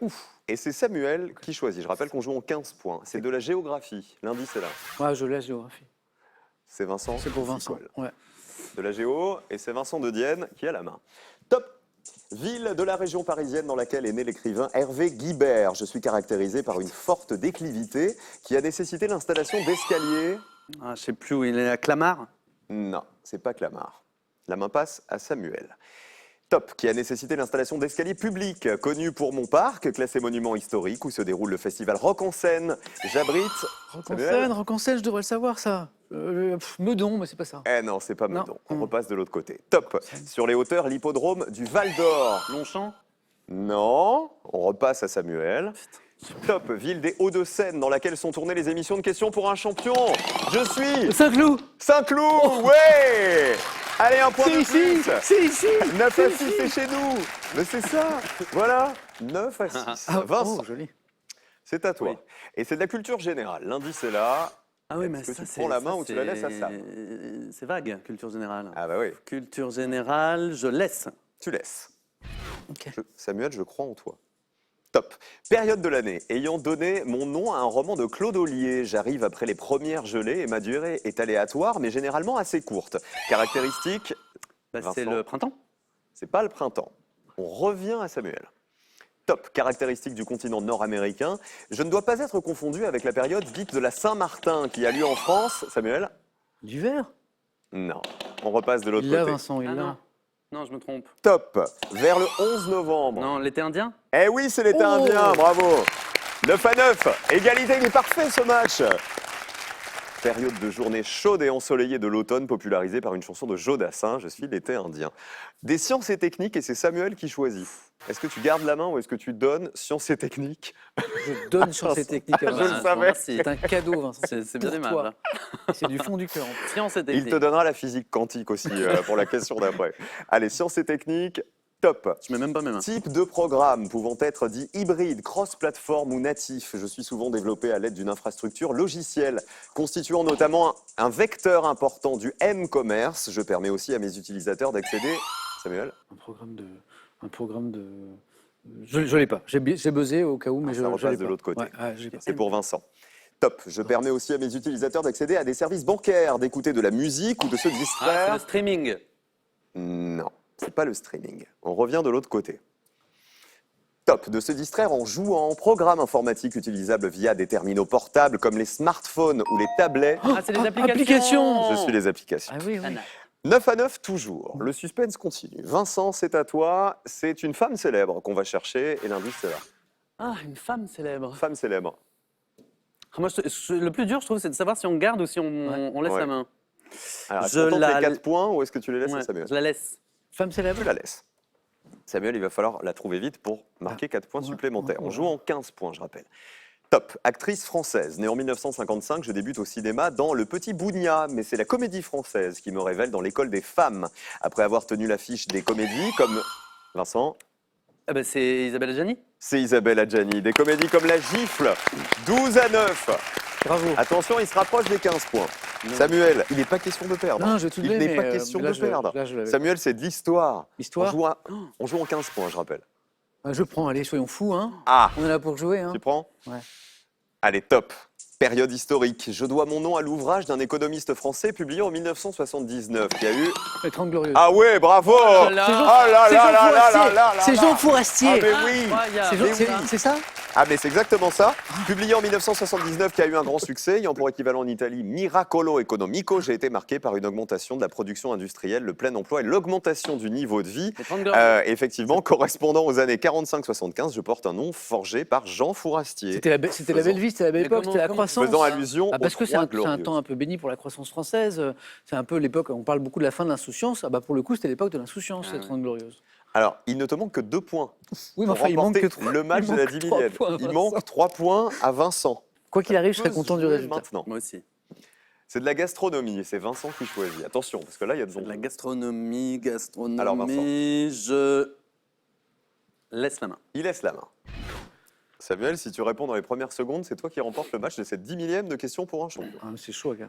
Speaker 5: Et c'est Samuel qui choisit. Je rappelle qu'on joue en 15 points. C'est de la géographie. L'indice est là.
Speaker 1: Ouais, je laisse géographie.
Speaker 5: C'est Vincent.
Speaker 1: C'est pour
Speaker 5: qui s'y
Speaker 1: Vincent.
Speaker 5: colle.
Speaker 1: Ouais.
Speaker 5: De la géo. Et c'est Vincent de Dienne qui a la main. Top. Ville de la région parisienne dans laquelle est né l'écrivain Hervé Guibert. Je suis caractérisé par une forte déclivité qui a nécessité l'installation d'escaliers.
Speaker 4: Ah, je sais plus où il est, à Clamart.
Speaker 5: Non, c'est pas Clamart. La main passe à Samuel. Top, qui a nécessité l'installation d'escaliers publics, connu pour mon parc, classé monument historique, où se déroule le festival Rock en scène. J'abrite.
Speaker 1: Rock en scène, je devrais le savoir ça. Meudon, mais c'est pas ça.
Speaker 5: Eh non, c'est pas
Speaker 1: Non.
Speaker 5: Meudon. On repasse de l'autre côté. Top. Sur les hauteurs, l'hippodrome du Val d'Or.
Speaker 4: Longchamp.
Speaker 5: Non. On repasse à Samuel. Top, ville des Hauts-de-Seine, dans laquelle sont tournées les émissions de questions pour un champion. Je suis
Speaker 1: Saint-Cloud.
Speaker 5: Saint-Cloud. Ouais. Allez, un point
Speaker 1: C'est
Speaker 5: de
Speaker 1: ici.
Speaker 5: plus.
Speaker 1: C'est ici.
Speaker 5: 9 à 6, c'est chez nous. Mais c'est ça. Voilà. 9 à 6.
Speaker 1: Ah,
Speaker 5: Vincent,
Speaker 1: oh, joli.
Speaker 5: c'est à toi.
Speaker 4: Oui.
Speaker 5: Et c'est de la culture générale. L'indice est là.
Speaker 4: Ah oui,
Speaker 5: Est-ce
Speaker 4: mais
Speaker 5: que
Speaker 4: ça,
Speaker 5: tu
Speaker 4: c'est.
Speaker 5: prends la
Speaker 4: ça,
Speaker 5: main ou tu la
Speaker 4: c'est-
Speaker 5: laisses à Sam?
Speaker 4: C'est vague, culture générale.
Speaker 5: Ah bah oui,
Speaker 4: Culture générale, je laisse.
Speaker 5: tu laisses.
Speaker 1: Ok.
Speaker 5: Samuel, je crois en toi. Top. Période de l'année. Ayant donné mon nom à un roman de Claude Ollier, j'arrive après les premières gelées et ma durée est aléatoire, mais généralement assez courte. Caractéristique,
Speaker 4: Bah, c'est
Speaker 5: Vincent.
Speaker 4: le printemps.
Speaker 5: c'est pas le printemps. On revient à Samuel. Top. Caractéristique du continent nord-américain. Je ne dois pas être confondu avec la période dite de la Saint-Martin qui a lieu en France. Samuel?
Speaker 1: L'hiver.
Speaker 5: Non. On repasse de l'autre
Speaker 1: Il l'a,
Speaker 5: côté.
Speaker 1: Vincent, il
Speaker 4: Ah
Speaker 1: l'a.
Speaker 4: non. Non, je me trompe.
Speaker 5: Top. Vers le 11 novembre.
Speaker 4: Non, l'été indien.
Speaker 5: Eh oui, c'est l'été
Speaker 1: Oh.
Speaker 5: indien, bravo. 9-9. Égalité, il est parfait ce match. Période de journée chaude et ensoleillée de l'automne, popularisée par une chanson de Jodassin, je suis l'été indien. Des sciences et techniques, et c'est Samuel qui choisit. Est-ce que tu gardes la main ou est-ce que tu donnes sciences et techniques?
Speaker 1: Je donne sur ces techniques à
Speaker 5: Je
Speaker 1: Vincent.
Speaker 5: le savais.
Speaker 4: Merci.
Speaker 1: C'est un cadeau, Vincent.
Speaker 4: C'est bien
Speaker 1: pour
Speaker 4: aimable.
Speaker 1: toi. C'est du fond du cœur. en plus.
Speaker 4: Science et
Speaker 5: Il
Speaker 4: technique.
Speaker 5: te donnera la physique quantique aussi pour la question d'après. Allez, sciences et techniques, top.
Speaker 4: Je mets même pas mes mains.
Speaker 5: Type de programme pouvant être dit hybride, cross-platform ou natif. Je suis souvent développé à l'aide d'une infrastructure logicielle, constituant notamment un vecteur important du M-commerce. Je permets aussi à mes utilisateurs d'accéder... Samuel?
Speaker 1: Un programme de. Je l'ai pas. J'ai buzzé au cas où, mais
Speaker 5: Ah,
Speaker 1: je
Speaker 5: ça
Speaker 1: je
Speaker 5: repasse
Speaker 1: l'ai
Speaker 5: de
Speaker 1: pas.
Speaker 5: l'autre côté.
Speaker 1: Ouais, je l'ai pas.
Speaker 5: C'est pour Vincent. Top. Je permets aussi à mes utilisateurs d'accéder à des services bancaires, d'écouter de la musique ou de se
Speaker 4: Ah, c'est
Speaker 5: distraire.
Speaker 4: le streaming.
Speaker 5: Non, c'est pas le streaming. On revient de l'autre côté. Top. De se distraire en jouant, programme informatique utilisable via des terminaux portables comme les smartphones ou les tablettes.
Speaker 4: Ah, c'est les applications.
Speaker 1: applications.
Speaker 5: Je suis les applications.
Speaker 1: Ah oui, oui.
Speaker 5: 9-9 toujours. Le suspense continue. Vincent, c'est à toi. C'est une femme célèbre qu'on va chercher et l'indice c'est là.
Speaker 4: Ah, une femme célèbre.
Speaker 5: Femme célèbre.
Speaker 4: Ah, moi, le plus dur, je trouve, c'est de savoir si on garde ou si on laisse
Speaker 5: Ouais.
Speaker 4: la main.
Speaker 5: Alors, est-ce
Speaker 4: Je
Speaker 5: qu'on tente
Speaker 4: la-
Speaker 5: les 4 points ou est-ce que tu les laisses à
Speaker 4: Ouais,
Speaker 5: Samuel?
Speaker 4: je la laisse.
Speaker 1: Femme célèbre.
Speaker 5: Tu la laisses. Samuel, il va falloir la trouver vite pour marquer 4 points
Speaker 1: Ouais,
Speaker 5: supplémentaires.
Speaker 1: ouais,
Speaker 5: On
Speaker 1: ouais.
Speaker 5: joue en 15 points, je rappelle. Top. Actrice française. Née en 1955, je débute au cinéma dans Le Petit Bougna, mais c'est la comédie française qui me révèle dans l'école des femmes. Après avoir tenu l'affiche des comédies comme... Vincent?
Speaker 4: Ah bah, c'est Isabelle Adjani.
Speaker 5: C'est Isabelle Adjani. Des comédies comme La Gifle. 12-9.
Speaker 1: Bravo.
Speaker 5: Attention, il se rapproche des 15 points. Samuel, il n'est pas question de perdre.
Speaker 1: Non, je vais tout
Speaker 5: il
Speaker 1: donner,
Speaker 5: n'est pas
Speaker 1: mais,
Speaker 5: question
Speaker 1: mais là,
Speaker 5: de perdre.
Speaker 1: là, je l'avais.
Speaker 5: Samuel, c'est de l'histoire.
Speaker 1: Histoire.
Speaker 5: On joue en 15 points, je rappelle.
Speaker 1: Je prends. Allez, soyons fous, hein.
Speaker 5: Ah,
Speaker 1: On est là pour jouer, hein.
Speaker 5: tu prends?
Speaker 1: Ouais.
Speaker 5: Allez, top. Période historique. Je dois mon nom à l'ouvrage d'un économiste français publié en 1979 qui a eu...
Speaker 1: Les 30 Glorieuses.
Speaker 5: Ah ouais, bravo.
Speaker 4: là là.
Speaker 5: Oh là
Speaker 1: C'est
Speaker 5: là
Speaker 1: Jean
Speaker 5: là là
Speaker 1: Fourastier.
Speaker 5: là là
Speaker 1: C'est
Speaker 5: là.
Speaker 1: Jean Fourastier.
Speaker 5: Ah mais oui.
Speaker 4: Incroyable.
Speaker 1: C'est
Speaker 5: mais oui.
Speaker 1: c'est ça.
Speaker 5: Ah mais c'est exactement ça. Publié en 1979 qui a eu un grand succès, ayant pour équivalent en Italie Miracolo Economico, j'ai été marqué par une augmentation de la production industrielle, le plein emploi et l'augmentation du niveau de vie.
Speaker 4: Les 30 Glorieuses.
Speaker 5: Effectivement, correspondant aux années 45-75, je porte un nom forgé par Jean Fourastier.
Speaker 1: C'était la belle vie, c'était la belle
Speaker 4: Mais
Speaker 1: époque, c'était la
Speaker 4: comment-
Speaker 1: croissance.
Speaker 5: Faisant allusion
Speaker 1: Ah, parce
Speaker 5: aux
Speaker 1: que c'est
Speaker 5: Trois
Speaker 1: un
Speaker 5: Glorieuses.
Speaker 1: temps un peu béni pour la croissance française. C'est un peu l'époque, on parle beaucoup de la fin de l'insouciance. Ah bah pour le coup, c'était l'époque de l'insouciance,
Speaker 4: Ah
Speaker 1: les
Speaker 4: ouais.
Speaker 1: 30 Glorieuses.
Speaker 5: Alors, il ne te manque que 2 points.
Speaker 1: Oui, mais
Speaker 5: pour
Speaker 1: enfin, il manque
Speaker 5: remporter
Speaker 1: que 3.
Speaker 5: le match de la 10 millième. Il manque 3 points à Vincent.
Speaker 1: Quoi qu'il arrive, je serais
Speaker 5: Peut
Speaker 1: content du
Speaker 5: jouer
Speaker 1: résultat.
Speaker 5: Maintenant.
Speaker 4: Moi aussi.
Speaker 5: C'est de la gastronomie et c'est Vincent qui choisit. Attention, parce que là, il y a de
Speaker 4: De la
Speaker 5: bons.
Speaker 4: gastronomie,
Speaker 5: Alors, Vincent.
Speaker 4: je laisse la main.
Speaker 5: Il laisse la main. Samuel, si tu réponds dans les premières secondes, c'est toi qui remportes le match de cette 10 millième de questions pour un champion.
Speaker 1: Ah, c'est chaud, gars.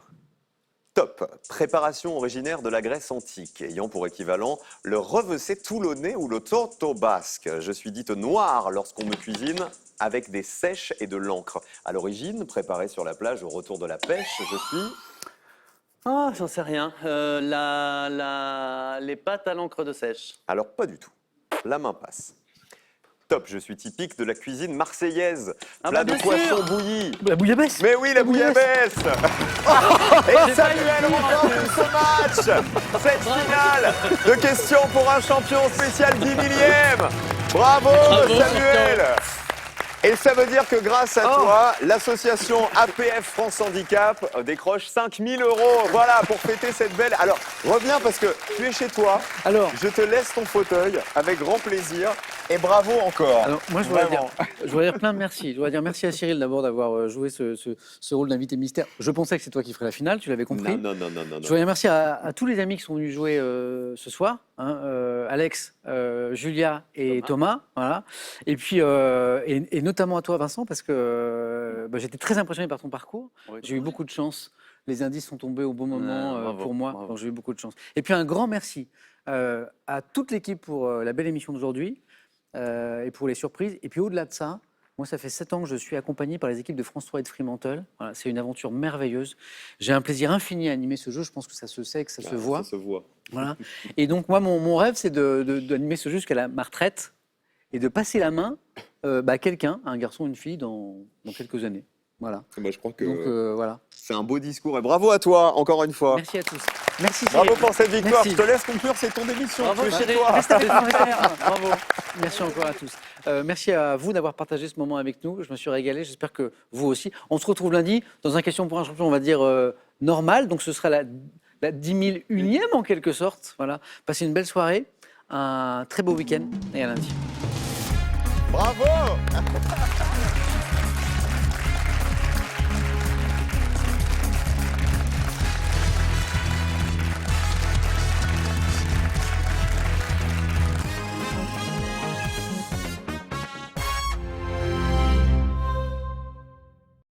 Speaker 5: Top. Préparation originaire de la Grèce antique, ayant pour équivalent le revessé toulonnais ou le torto basque. Je suis dite noire lorsqu'on me cuisine avec des sèches et de l'encre. À l'origine, préparée sur la plage au retour de la pêche, je suis...
Speaker 4: Ah, j'en sais rien. Les pâtes à l'encre de sèche.
Speaker 5: Alors, pas du tout. La main passe. Top, je suis typique de la cuisine marseillaise.
Speaker 4: Ah
Speaker 5: Plat
Speaker 4: bah,
Speaker 5: de
Speaker 4: bien
Speaker 5: poisson
Speaker 4: sûr.
Speaker 5: bouilli.
Speaker 1: La bouillabaisse.
Speaker 5: Mais oui, la bouillabaisse. Et Samuel remporte ce match. Cette finale de questions pour un champion spécial 10 millième. Bravo, Samuel. Et ça veut dire que grâce à toi, l'association APF France Handicap décroche 5 000 €. Voilà, pour fêter cette belle... Alors, reviens parce que tu es chez toi.
Speaker 1: Alors,
Speaker 5: Je te laisse ton fauteuil avec grand plaisir. Et bravo encore.
Speaker 1: alors, moi, je voudrais
Speaker 5: Vraiment.
Speaker 1: dire plein de merci. Je voudrais dire merci à Cyril d'abord d'avoir joué ce rôle d'invité mystère. Je pensais que c'est toi qui ferais la finale, tu l'avais compris.
Speaker 5: Non.
Speaker 1: Je voudrais dire merci à tous les amis qui sont venus jouer ce soir, hein, Alex, Julia et Thomas, voilà. Et puis et notamment à toi Vincent parce que j'étais très impressionné par ton parcours.
Speaker 4: Oui,
Speaker 1: J'ai eu beaucoup de chance. Les indices sont tombés au bon moment
Speaker 4: bravo,
Speaker 1: pour moi,
Speaker 4: bravo.
Speaker 1: donc j'ai eu beaucoup de chance. Et puis un grand merci à toute l'équipe pour la belle émission d'aujourd'hui. et pour les surprises. Et puis au-delà de ça, moi, ça fait 7 ans que je suis accompagné par les équipes de France 3 et de Fremantle. Voilà, c'est une aventure merveilleuse. J'ai un plaisir infini à animer ce jeu. Je pense que ça se sait, que ça se voit.
Speaker 5: Ça se voit.
Speaker 1: Voilà. Et donc, moi, mon rêve, c'est d'animer ce jeu jusqu'à ma retraite et de passer la main à quelqu'un, un garçon ou une fille, dans quelques années. Voilà.
Speaker 5: Bah, je crois que
Speaker 1: Donc, voilà.
Speaker 5: c'est un beau discours et bravo à toi encore une fois.
Speaker 1: Merci à tous. Merci,
Speaker 5: Bravo
Speaker 1: Cyril.
Speaker 5: pour cette victoire.
Speaker 1: Merci.
Speaker 5: Je te laisse conclure, c'est ton émission.
Speaker 4: Bravo,
Speaker 5: Tu es chez
Speaker 4: Cyril.
Speaker 5: toi.
Speaker 1: Reste avec moi, reste avec moi. Bravo. Merci encore à tous. Merci à vous d'avoir partagé ce moment avec nous. Je me suis régalé. J'espère que vous aussi. On se retrouve lundi dans un question pour un champion, on va dire normal. Donc ce sera la 10 001e en quelque sorte. Voilà. Passez une belle soirée, un très beau week-end et à lundi.
Speaker 5: Bravo.